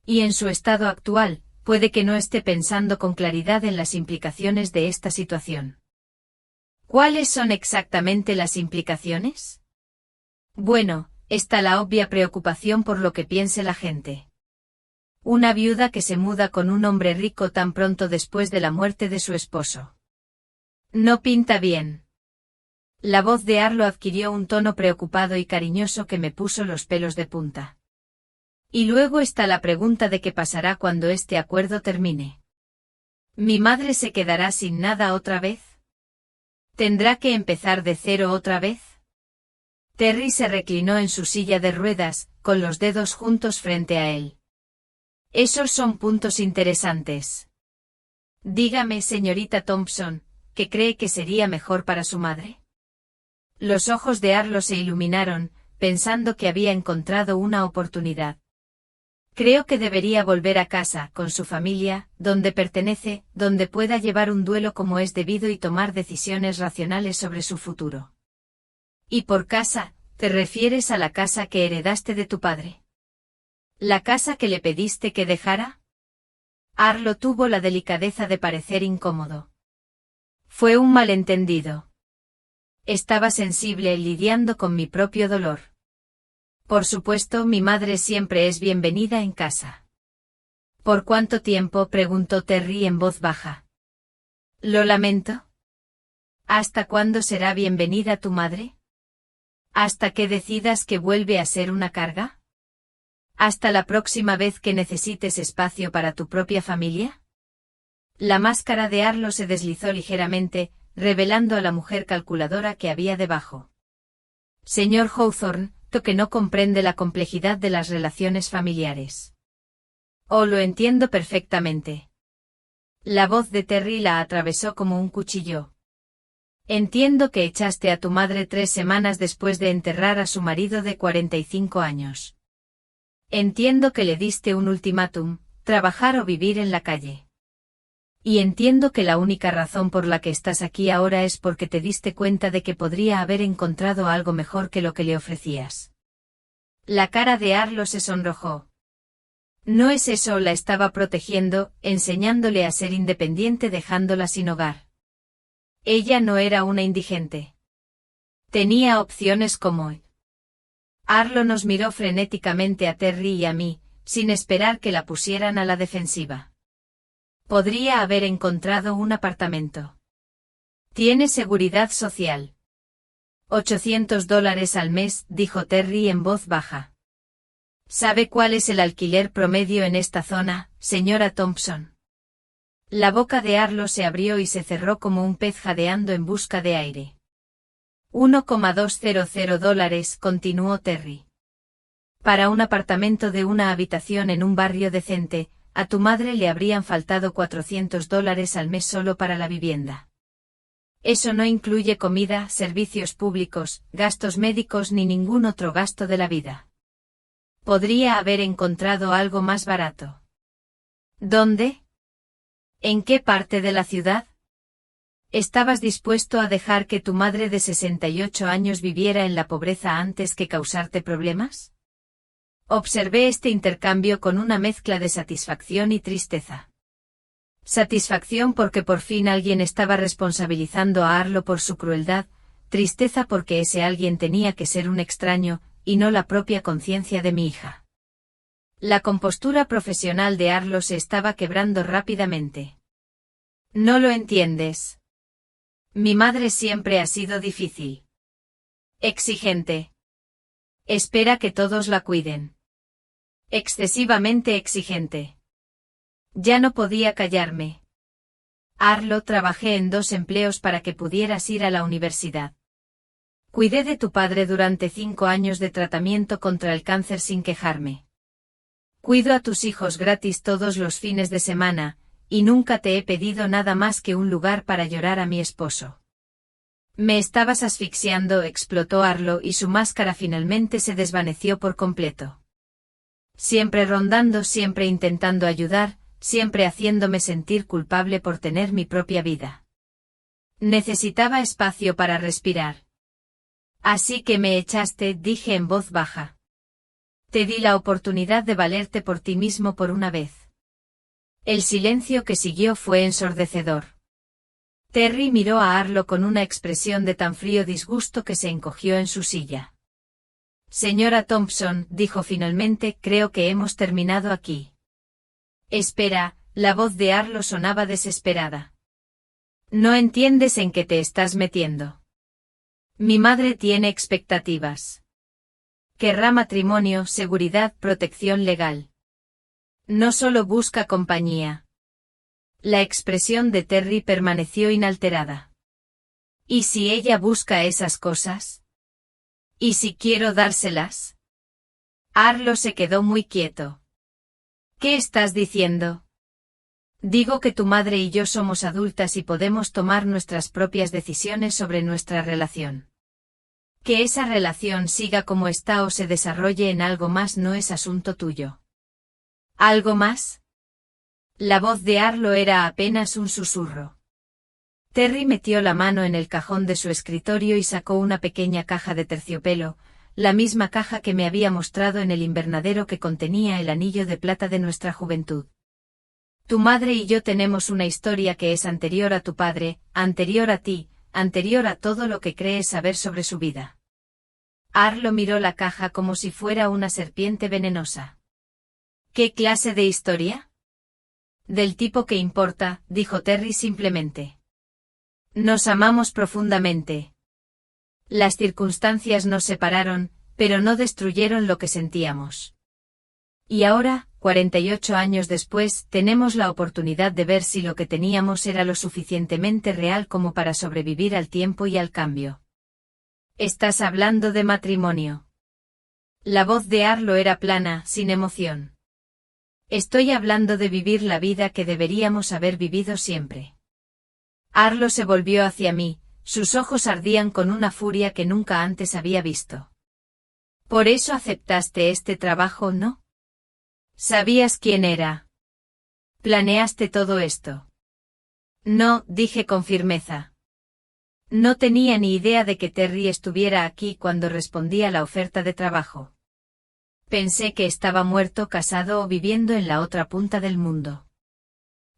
Y en su estado actual, puede que no esté pensando con claridad en las implicaciones de esta situación. ¿Cuáles son exactamente las implicaciones? Bueno, está la obvia preocupación por lo que piense la gente. Una viuda que se muda con un hombre rico tan pronto después de la muerte de su esposo. No pinta bien. La voz de Arlo adquirió un tono preocupado y cariñoso que me puso los pelos de punta. Y luego está la pregunta de qué pasará cuando este acuerdo termine. ¿Mi madre se quedará sin nada otra vez? ¿Tendrá que empezar de cero otra vez? Terry se reclinó en su silla de ruedas, con los dedos juntos frente a él. Esos son puntos interesantes. Dígame, señorita Thompson, ¿qué cree que sería mejor para su madre? Los ojos de Arlo se iluminaron, pensando que había encontrado una oportunidad. Creo que debería volver a casa, con su familia, donde pertenece, donde pueda llevar un duelo como es debido y tomar decisiones racionales sobre su futuro. ¿Y por casa, te refieres a la casa que heredaste de tu padre? ¿La casa que le pediste que dejara? Arlo tuvo la delicadeza de parecer incómodo. Fue un malentendido. Estaba sensible lidiando con mi propio dolor. Por supuesto, mi madre siempre es bienvenida en casa. ¿Por cuánto tiempo?, preguntó Terry en voz baja. Lo lamento. ¿Hasta cuándo será bienvenida tu madre? ¿Hasta que decidas que vuelve a ser una carga? ¿Hasta la próxima vez que necesites espacio para tu propia familia? La máscara de Arlo se deslizó ligeramente, revelando a la mujer calculadora que había debajo. Señor Hawthorne, que no comprende la complejidad de las relaciones familiares. Oh, lo entiendo perfectamente. La voz de Terry la atravesó como un cuchillo. Entiendo que echaste a tu madre 3 semanas después de enterrar a su marido de 45 años. Entiendo que le diste un ultimátum, trabajar o vivir en la calle. Y entiendo que la única razón por la que estás aquí ahora es porque te diste cuenta de que podría haber encontrado algo mejor que lo que le ofrecías. La cara de Arlo se sonrojó. No es eso, la estaba protegiendo, enseñándole a ser independiente dejándola sin hogar. Ella no era una indigente. Tenía opciones como... Arlo nos miró frenéticamente a Terry y a mí, sin esperar que la pusieran a la defensiva. Podría haber encontrado un apartamento. Tiene seguridad social. $800 al mes, dijo Terry en voz baja. ¿Sabe cuál es el alquiler promedio en esta zona, señora Thompson? La boca de Arlo se abrió y se cerró como un pez jadeando en busca de aire. $1,200, continuó Terry. Para un apartamento de una habitación en un barrio decente, a tu madre le habrían faltado $400 al mes solo para la vivienda. Eso no incluye comida, servicios públicos, gastos médicos ni ningún otro gasto de la vida. Podría haber encontrado algo más barato. ¿Dónde? ¿En qué parte de la ciudad? ¿Estabas dispuesto a dejar que tu madre de 68 años viviera en la pobreza antes que causarte problemas? Observé este intercambio con una mezcla de satisfacción y tristeza. Satisfacción porque por fin alguien estaba responsabilizando a Arlo por su crueldad, tristeza porque ese alguien tenía que ser un extraño, y no la propia conciencia de mi hija. La compostura profesional de Arlo se estaba quebrando rápidamente. No lo entiendes. Mi madre siempre ha sido difícil. Exigente. Espera que todos la cuiden. Excesivamente exigente. Ya no podía callarme. Arlo, trabajé en 2 empleos para que pudieras ir a la universidad. Cuidé de tu padre durante 5 años de tratamiento contra el cáncer sin quejarme. Cuido a tus hijos gratis todos los fines de semana, y nunca te he pedido nada más que un lugar para llorar a mi esposo. Me estabas asfixiando, explotó Arlo y su máscara finalmente se desvaneció por completo. Siempre rondando, siempre intentando ayudar, siempre haciéndome sentir culpable por tener mi propia vida. Necesitaba espacio para respirar. Así que me echaste, dije en voz baja. Te di la oportunidad de valerte por ti mismo por una vez. El silencio que siguió fue ensordecedor. Terry miró a Arlo con una expresión de tan frío disgusto que se encogió en su silla. Señora Thompson, dijo finalmente, creo que hemos terminado aquí. Espera, la voz de Arlo sonaba desesperada. No entiendes en qué te estás metiendo. Mi madre tiene expectativas. Querrá matrimonio, seguridad, protección legal. No solo busca compañía. La expresión de Terry permaneció inalterada. ¿Y si ella busca esas cosas? ¿Y si quiero dárselas? Arlo se quedó muy quieto. ¿Qué estás diciendo? Digo que tu madre y yo somos adultas y podemos tomar nuestras propias decisiones sobre nuestra relación. Que esa relación siga como está o se desarrolle en algo más no es asunto tuyo. ¿Algo más? La voz de Arlo era apenas un susurro. Terry metió la mano en el cajón de su escritorio y sacó una pequeña caja de terciopelo, la misma caja que me había mostrado en el invernadero que contenía el anillo de plata de nuestra juventud. Tu madre y yo tenemos una historia que es anterior a tu padre, anterior a ti, anterior a todo lo que crees saber sobre su vida. Arlo miró la caja como si fuera una serpiente venenosa. ¿Qué clase de historia? Del tipo que importa, dijo Terry simplemente. Nos amamos profundamente. Las circunstancias nos separaron, pero no destruyeron lo que sentíamos. Y ahora, 48 años después, tenemos la oportunidad de ver si lo que teníamos era lo suficientemente real como para sobrevivir al tiempo y al cambio. ¿Estás hablando de matrimonio? La voz de Arlo era plana, sin emoción. Estoy hablando de vivir la vida que deberíamos haber vivido siempre. Arlo se volvió hacia mí, sus ojos ardían con una furia que nunca antes había visto. Por eso aceptaste este trabajo, ¿no? ¿Sabías quién era? ¿Planeaste todo esto? No, dije con firmeza. No tenía ni idea de que Terry estuviera aquí cuando respondí a la oferta de trabajo. Pensé que estaba muerto, casado o viviendo en la otra punta del mundo.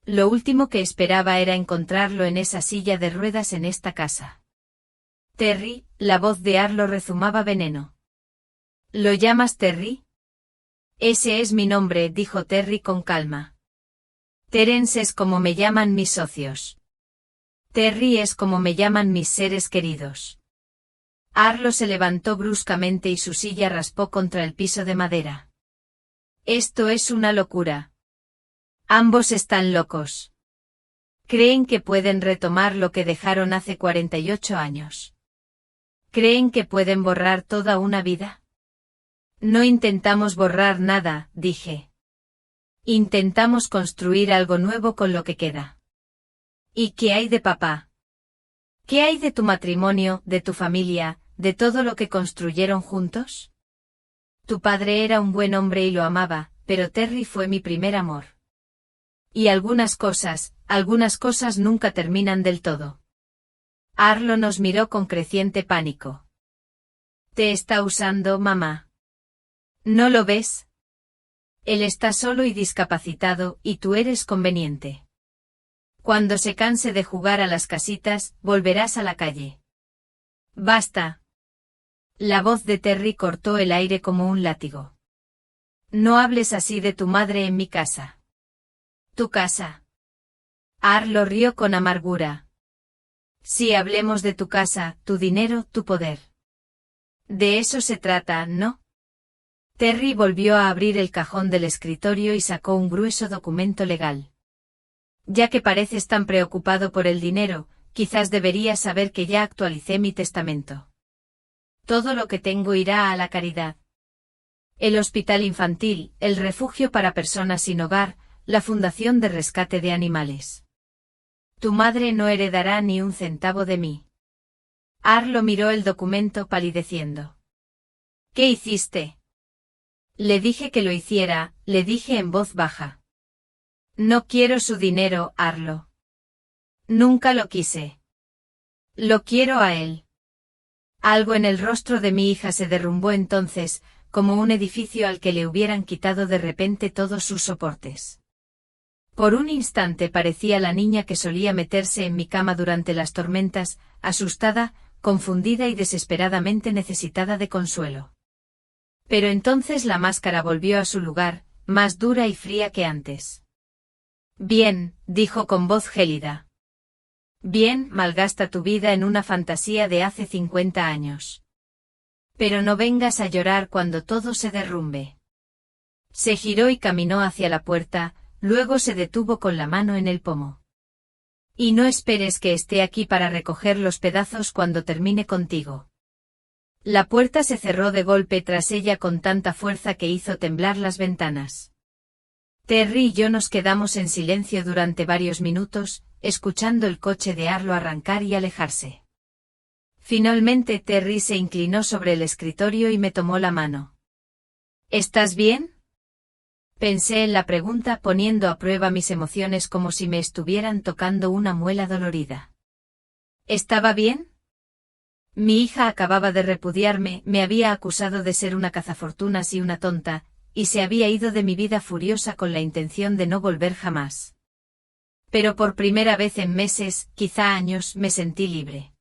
Lo último que esperaba era encontrarlo en esa silla de ruedas en esta casa. Terry, la voz de Arlo rezumaba veneno. ¿Lo llamas Terry? Ese es mi nombre, dijo Terry con calma. Terence es como me llaman mis socios. Terry es como me llaman mis seres queridos. Arlo se levantó bruscamente y su silla raspó contra el piso de madera. Esto es una locura. Ambos están locos. Creen que pueden retomar lo que dejaron hace 48 años. ¿Creen que pueden borrar toda una vida? No intentamos borrar nada, dije. Intentamos construir algo nuevo con lo que queda. ¿Y qué hay de papá? ¿Qué hay de tu matrimonio, de tu familia, de todo lo que construyeron juntos? Tu padre era un buen hombre y lo amaba, pero Terry fue mi primer amor. Y algunas cosas nunca terminan del todo. Arlo nos miró con creciente pánico. ¿Te está usando, mamá? ¿No lo ves? Él está solo y discapacitado, y tú eres conveniente. Cuando se canse de jugar a las casitas, volverás a la calle. Basta. La voz de Terry cortó el aire como un látigo. No hables así de tu madre en mi casa. ¿Tu casa? Arlo rió con amargura. Sí, hablemos de tu casa, tu dinero, tu poder. De eso se trata, ¿no? Terry volvió a abrir el cajón del escritorio y sacó un grueso documento legal. Ya que pareces tan preocupado por el dinero, quizás deberías saber que ya actualicé mi testamento. Todo lo que tengo irá a la caridad. El hospital infantil, el refugio para personas sin hogar, la fundación de rescate de animales. Tu madre no heredará ni un centavo de mí. Arlo miró el documento palideciendo. ¿Qué hiciste? Le dije que lo hiciera, le dije en voz baja. No quiero su dinero, Arlo. Nunca lo quise. Lo quiero a él. Algo en el rostro de mi hija se derrumbó entonces, como un edificio al que le hubieran quitado de repente todos sus soportes. Por un instante parecía la niña que solía meterse en mi cama durante las tormentas, asustada, confundida y desesperadamente necesitada de consuelo. Pero entonces la máscara volvió a su lugar, más dura y fría que antes. Bien, dijo con voz gélida. Bien, malgasta tu vida en una fantasía de hace 50 años. Pero no vengas a llorar cuando todo se derrumbe. Se giró y caminó hacia la puerta, luego se detuvo con la mano en el pomo. Y no esperes que esté aquí para recoger los pedazos cuando termine contigo. La puerta se cerró de golpe tras ella con tanta fuerza que hizo temblar las ventanas. Terry y yo nos quedamos en silencio durante varios minutos, escuchando el coche de Arlo arrancar y alejarse. Finalmente Terry se inclinó sobre el escritorio y me tomó la mano. ¿Estás bien? Pensé en la pregunta poniendo a prueba mis emociones como si me estuvieran tocando una muela dolorida. ¿Estaba bien? Mi hija acababa de repudiarme, me había acusado de ser una cazafortunas y una tonta, y se había ido de mi vida furiosa con la intención de no volver jamás. Pero por primera vez en meses, quizá años, me sentí libre.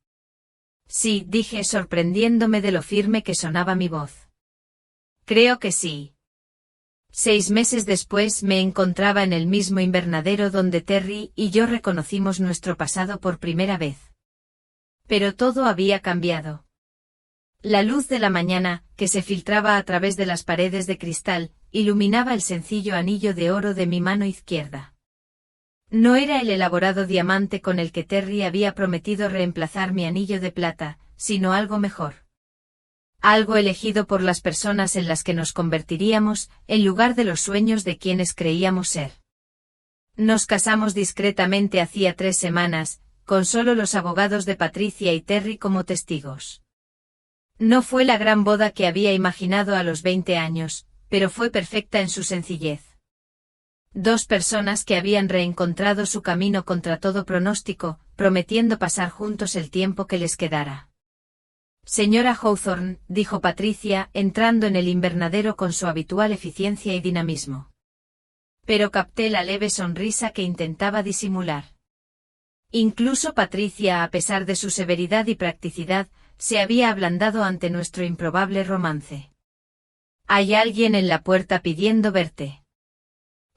Sí, dije sorprendiéndome de lo firme que sonaba mi voz. Creo que sí. 6 meses después me encontraba en el mismo invernadero donde Terry y yo reconocimos nuestro pasado por primera vez. Pero todo había cambiado. La luz de la mañana, que se filtraba a través de las paredes de cristal, iluminaba el sencillo anillo de oro de mi mano izquierda. No era el elaborado diamante con el que Terry había prometido reemplazar mi anillo de plata, sino algo mejor. Algo elegido por las personas en las que nos convertiríamos, en lugar de los sueños de quienes creíamos ser. Nos casamos discretamente hacía 3 semanas, con solo los abogados de Patricia y Terry como testigos. No fue la gran boda que había imaginado a los 20 años, pero fue perfecta en su sencillez. 2 personas que habían reencontrado su camino contra todo pronóstico, prometiendo pasar juntos el tiempo que les quedara. Señora Hawthorne, dijo Patricia, entrando en el invernadero con su habitual eficiencia y dinamismo. Pero capté la leve sonrisa que intentaba disimular. Incluso Patricia, a pesar de su severidad y practicidad, se había ablandado ante nuestro improbable romance. Hay alguien en la puerta pidiendo verte.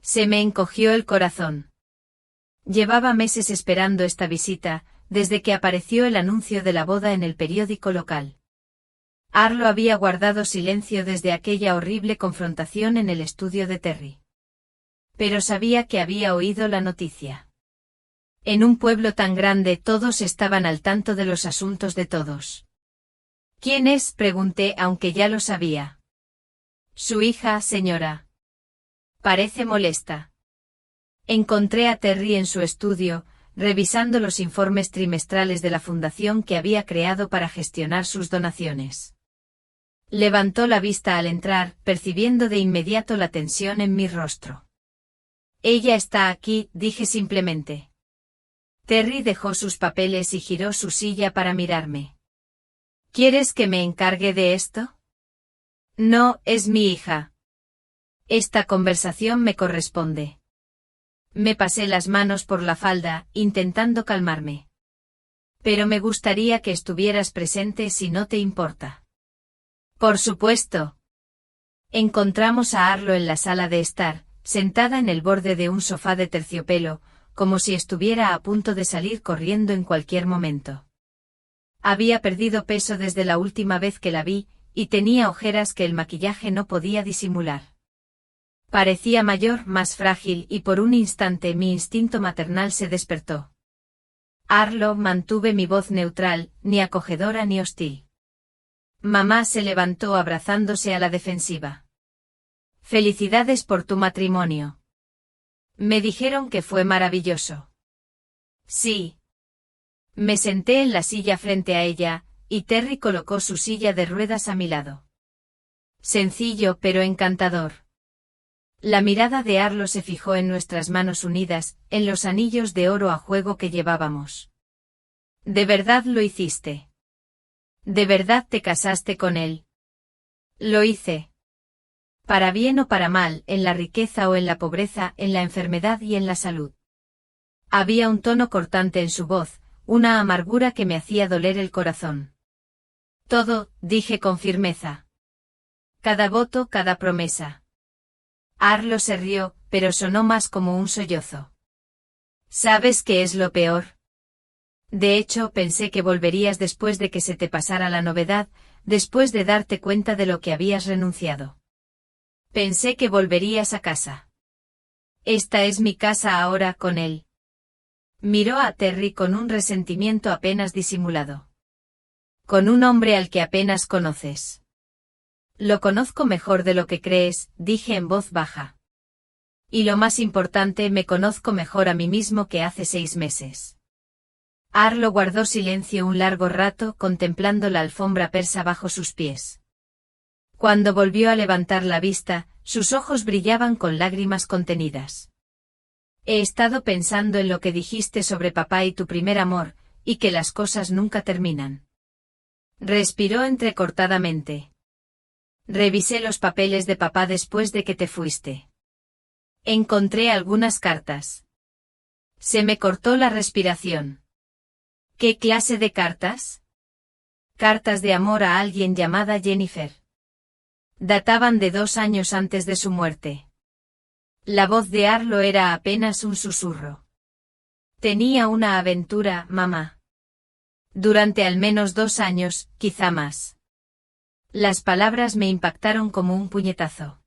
Se me encogió el corazón. Llevaba meses esperando esta visita, desde que apareció el anuncio de la boda en el periódico local. Arlo había guardado silencio desde aquella horrible confrontación en el estudio de Terry. Pero sabía que había oído la noticia. En un pueblo tan grande todos estaban al tanto de los asuntos de todos. ¿Quién es?, pregunté, aunque ya lo sabía. Su hija, señora. Parece molesta. Encontré a Terry en su estudio, revisando los informes trimestrales de la fundación que había creado para gestionar sus donaciones. Levantó la vista al entrar, percibiendo de inmediato la tensión en mi rostro. Ella está aquí, dije simplemente. Terry dejó sus papeles y giró su silla para mirarme. ¿Quieres que me encargue de esto? No, es mi hija. Esta conversación me corresponde. Me pasé las manos por la falda, intentando calmarme. Pero me gustaría que estuvieras presente si no te importa. Por supuesto. Encontramos a Arlo en la sala de estar, sentada en el borde de un sofá de terciopelo, como si estuviera a punto de salir corriendo en cualquier momento. Había perdido peso desde la última vez que la vi, y tenía ojeras que el maquillaje no podía disimular. Parecía mayor, más frágil, y por un instante mi instinto maternal se despertó. Arlo, mantuve mi voz neutral, ni acogedora ni hostil. Mamá se levantó abrazándose a la defensiva. Felicidades por tu matrimonio. Me dijeron que fue maravilloso. Sí. Me senté en la silla frente a ella, y Terry colocó su silla de ruedas a mi lado. Sencillo pero encantador. La mirada de Arlo se fijó en nuestras manos unidas, en los anillos de oro a juego que llevábamos. ¿De verdad lo hiciste? ¿De verdad te casaste con él? Lo hice. Para bien o para mal, en la riqueza o en la pobreza, en la enfermedad y en la salud. Había un tono cortante en su voz, una amargura que me hacía doler el corazón. Todo, dije con firmeza. Cada voto, cada promesa. Arlo se rió, pero sonó más como un sollozo. ¿Sabes qué es lo peor? De hecho, pensé que volverías después de que se te pasara la novedad, después de darte cuenta de lo que habías renunciado. Pensé que volverías a casa. Esta es mi casa ahora con él. Miró a Terry con un resentimiento apenas disimulado. Con un hombre al que apenas conoces. Lo conozco mejor de lo que crees, dije en voz baja. Y lo más importante, me conozco mejor a mí mismo que hace 6 meses. Arlo guardó silencio un largo rato, contemplando la alfombra persa bajo sus pies. Cuando volvió a levantar la vista, sus ojos brillaban con lágrimas contenidas. He estado pensando en lo que dijiste sobre papá y tu primer amor, y que las cosas nunca terminan. Respiró entrecortadamente. Revisé los papeles de papá después de que te fuiste. Encontré algunas cartas. Se me cortó la respiración. ¿Qué clase de cartas? Cartas de amor a alguien llamada Jennifer. Databan de 2 años antes de su muerte. La voz de Arlo era apenas un susurro. Tenía una aventura, mamá. Durante al menos 2 años, quizá más. Las palabras me impactaron como un puñetazo.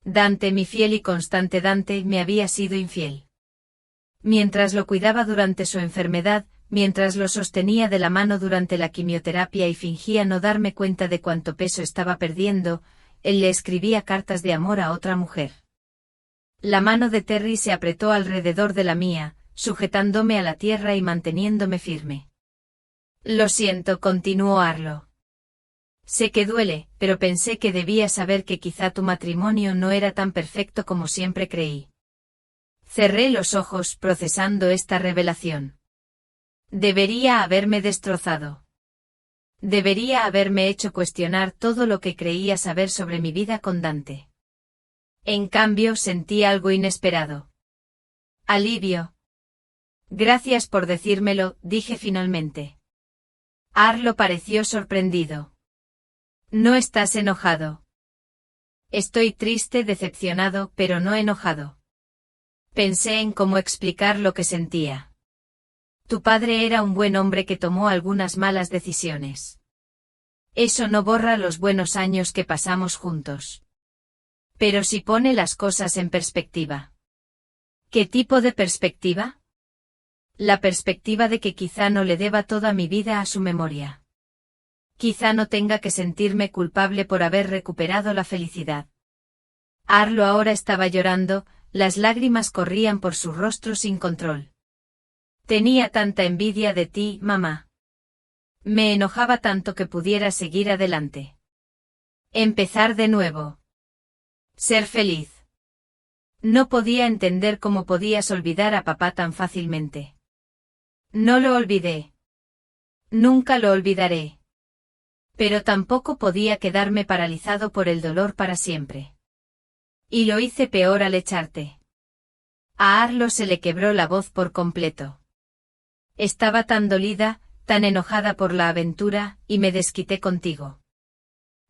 Dante, mi fiel y constante Dante, me había sido infiel. Mientras lo cuidaba durante su enfermedad, mientras lo sostenía de la mano durante la quimioterapia y fingía no darme cuenta de cuánto peso estaba perdiendo, él le escribía cartas de amor a otra mujer. La mano de Terry se apretó alrededor de la mía, sujetándome a la tierra y manteniéndome firme. Lo siento, continuó Arlo. Sé que duele, pero pensé que debías saber que quizá tu matrimonio no era tan perfecto como siempre creí. Cerré los ojos procesando esta revelación. Debería haberme destrozado. Debería haberme hecho cuestionar todo lo que creía saber sobre mi vida con Dante. En cambio, sentí algo inesperado. Alivio. Gracias por decírmelo, dije finalmente. Arlo pareció sorprendido. ¿No estás enojado? Estoy triste, decepcionado, pero no enojado. Pensé en cómo explicar lo que sentía. Tu padre era un buen hombre que tomó algunas malas decisiones. Eso no borra los buenos años que pasamos juntos. Pero sí pone las cosas en perspectiva. ¿Qué tipo de perspectiva? La perspectiva de que quizá no le deba toda mi vida a su memoria. Quizá no tenga que sentirme culpable por haber recuperado la felicidad. Arlo ahora estaba llorando, las lágrimas corrían por su rostro sin control. Tenía tanta envidia de ti, mamá. Me enojaba tanto que pudiera seguir adelante. Empezar de nuevo. Ser feliz. No podía entender cómo podías olvidar a papá tan fácilmente. No lo olvidé. Nunca lo olvidaré. Pero tampoco podía quedarme paralizado por el dolor para siempre. Y lo hice peor al echarte. A Arlo se le quebró la voz por completo. Estaba tan dolida, tan enojada por la aventura, y me desquité contigo.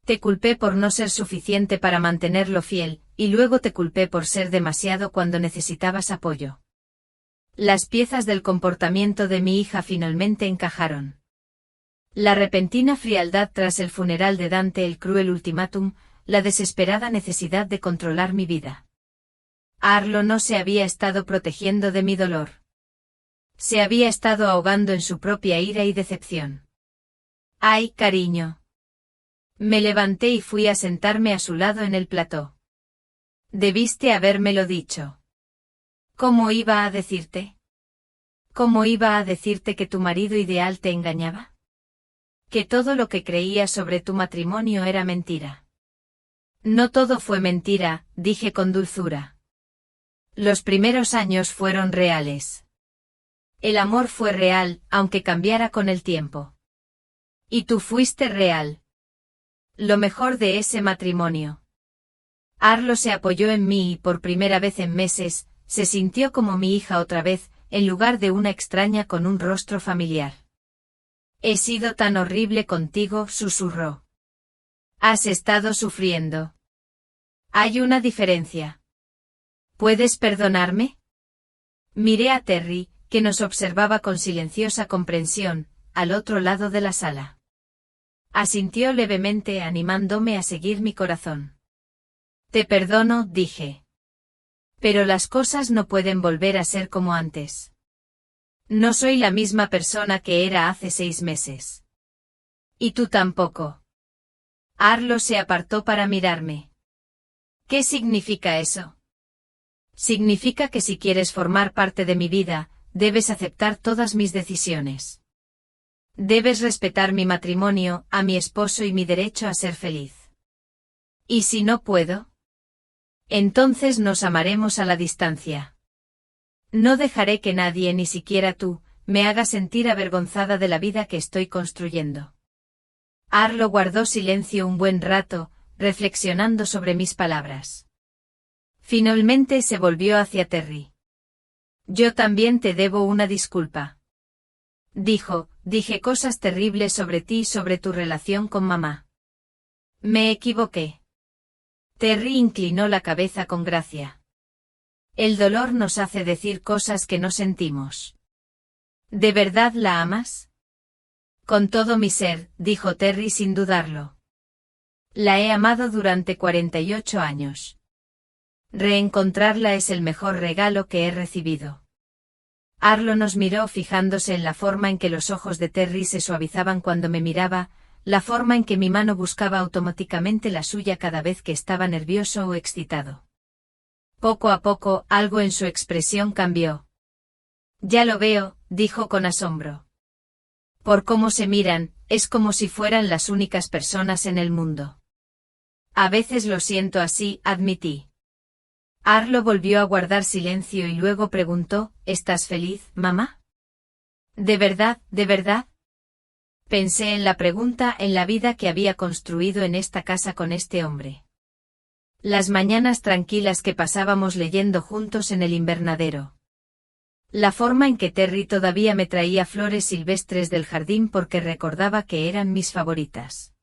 Te culpé por no ser suficiente para mantenerlo fiel, y luego te culpé por ser demasiado cuando necesitabas apoyo. Las piezas del comportamiento de mi hija finalmente encajaron. La repentina frialdad tras el funeral de Dante, el cruel ultimátum, la desesperada necesidad de controlar mi vida. Arlo no se había estado protegiendo de mi dolor. Se había estado ahogando en su propia ira y decepción. ¡Ay, cariño! Me levanté y fui a sentarme a su lado en el plató. Debiste habérmelo dicho. ¿Cómo iba a decirte? ¿Cómo iba a decirte que tu marido ideal te engañaba? Que todo lo que creías sobre tu matrimonio era mentira. No todo fue mentira, dije con dulzura. Los primeros años fueron reales. El amor fue real, aunque cambiara con el tiempo. Y tú fuiste real. Lo mejor de ese matrimonio. Arlo se apoyó en mí y por primera vez en meses, se sintió como mi hija otra vez, en lugar de una extraña con un rostro familiar. He sido tan horrible contigo, susurró. Has estado sufriendo. Hay una diferencia. ¿Puedes perdonarme? Miré a Terry, que nos observaba con silenciosa comprensión, al otro lado de la sala. Asintió levemente animándome a seguir mi corazón. Te perdono, dije. Pero las cosas no pueden volver a ser como antes. No soy la misma persona que era hace 6 meses. Y tú tampoco. Arlo se apartó para mirarme. ¿Qué significa eso? Significa que si quieres formar parte de mi vida, debes aceptar todas mis decisiones. Debes respetar mi matrimonio, a mi esposo y mi derecho a ser feliz. ¿Y si no puedo? Entonces nos amaremos a la distancia. No dejaré que nadie, ni siquiera tú, me haga sentir avergonzada de la vida que estoy construyendo. Arlo guardó silencio un buen rato, reflexionando sobre mis palabras. Finalmente se volvió hacia Terry. Yo también te debo una disculpa. Dijo, dije cosas terribles sobre ti y sobre tu relación con mamá. Me equivoqué. Terry inclinó la cabeza con gracia. El dolor nos hace decir cosas que no sentimos. ¿De verdad la amas? Con todo mi ser, dijo Terry sin dudarlo. La he amado durante 48 años. Reencontrarla es el mejor regalo que he recibido. Arlo nos miró fijándose en la forma en que los ojos de Terry se suavizaban cuando me miraba, la forma en que mi mano buscaba automáticamente la suya cada vez que estaba nervioso o excitado. Poco a poco, algo en su expresión cambió. Ya lo veo, dijo con asombro. Por cómo se miran, es como si fueran las únicas personas en el mundo. A veces lo siento así, admití. Arlo volvió a guardar silencio y luego preguntó, ¿estás feliz, mamá? ¿De verdad, de verdad? Pensé en la pregunta, en la vida que había construido en esta casa con este hombre. Las mañanas tranquilas que pasábamos leyendo juntos en el invernadero. La forma en que Terry todavía me traía flores silvestres del jardín porque recordaba que eran mis favoritas.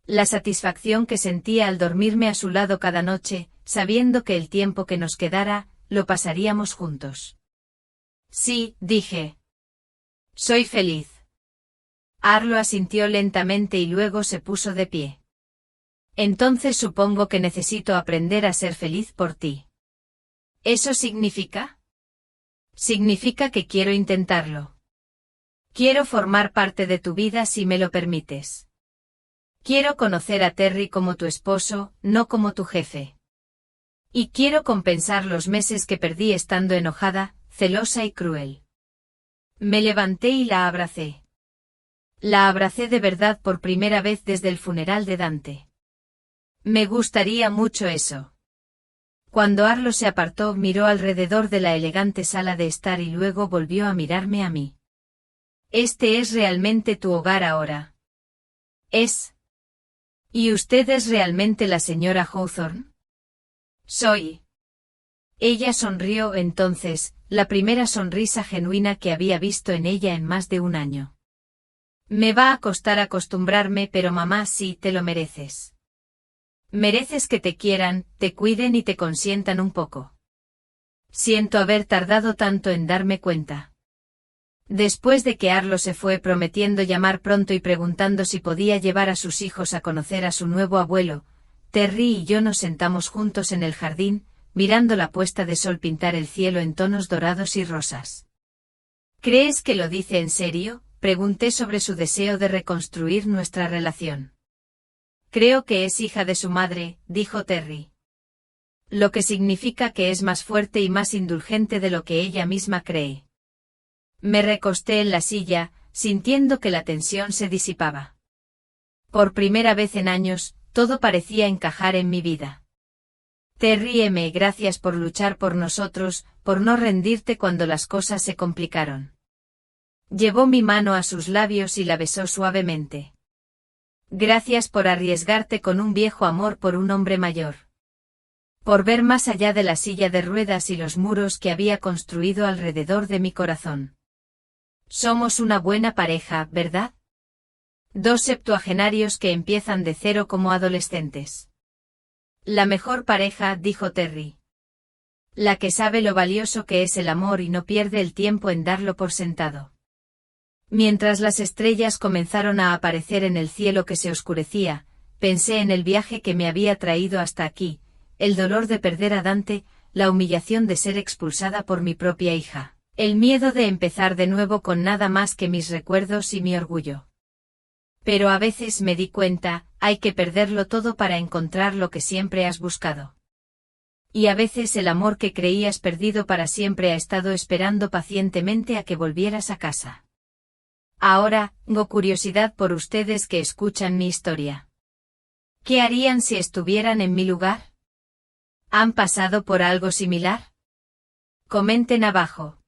La satisfacción que sentía al dormirme a su lado cada noche, sabiendo que el tiempo que nos quedara, lo pasaríamos juntos. Sí, dije. Soy feliz. Arlo asintió lentamente y luego se puso de pie. Entonces supongo que necesito aprender a ser feliz por ti. ¿Eso significa? Significa que quiero intentarlo. Quiero formar parte de tu vida si me lo permites. Quiero conocer a Terry como tu esposo, no como tu jefe. Y quiero compensar los meses que perdí estando enojada, celosa y cruel. Me levanté y la abracé. La abracé de verdad por primera vez desde el funeral de Dante. Me gustaría mucho eso. Cuando Arlo se apartó, miró alrededor de la elegante sala de estar y luego volvió a mirarme a mí. Este es realmente tu hogar ahora. Es. ¿Y usted es realmente la señora Hawthorne? Soy. Ella sonrió entonces, la primera sonrisa genuina que había visto en ella en más de un año. Me va a costar acostumbrarme, pero mamá, sí, te lo mereces. Mereces que te quieran, te cuiden y te consientan un poco. Siento haber tardado tanto en darme cuenta. Después de que Arlo se fue prometiendo llamar pronto y preguntando si podía llevar a sus hijos a conocer a su nuevo abuelo, Terry y yo nos sentamos juntos en el jardín, mirando la puesta de sol pintar el cielo en tonos dorados y rosas. ¿Crees que lo dice en serio?, pregunté sobre su deseo de reconstruir nuestra relación. Creo que es hija de su madre, dijo Terry. Lo que significa que es más fuerte y más indulgente de lo que ella misma cree. Me recosté en la silla, sintiendo que la tensión se disipaba. Por primera vez en años, todo parecía encajar en mi vida. Terry, gracias por luchar por nosotros, por no rendirte cuando las cosas se complicaron. Llevó mi mano a sus labios y la besó suavemente. Gracias por arriesgarte con un viejo amor por un hombre mayor. Por ver más allá de la silla de ruedas y los muros que había construido alrededor de mi corazón. Somos una buena pareja, ¿verdad? Dos septuagenarios que empiezan de cero como adolescentes. La mejor pareja, dijo Terry. La que sabe lo valioso que es el amor y no pierde el tiempo en darlo por sentado. Mientras las estrellas comenzaron a aparecer en el cielo que se oscurecía, pensé en el viaje que me había traído hasta aquí, el dolor de perder a Dante, la humillación de ser expulsada por mi propia hija, el miedo de empezar de nuevo con nada más que mis recuerdos y mi orgullo. Pero a veces me di cuenta, hay que perderlo todo para encontrar lo que siempre has buscado. Y a veces el amor que creías perdido para siempre ha estado esperando pacientemente a que volvieras a casa. Ahora, tengo curiosidad por ustedes que escuchan mi historia. ¿Qué harían si estuvieran en mi lugar? ¿Han pasado por algo similar? Comenten abajo.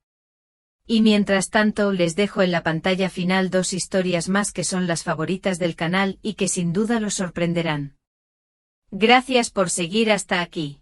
Y mientras tanto les dejo en la pantalla final dos historias más que son las favoritas del canal y que sin duda los sorprenderán. Gracias por seguir hasta aquí.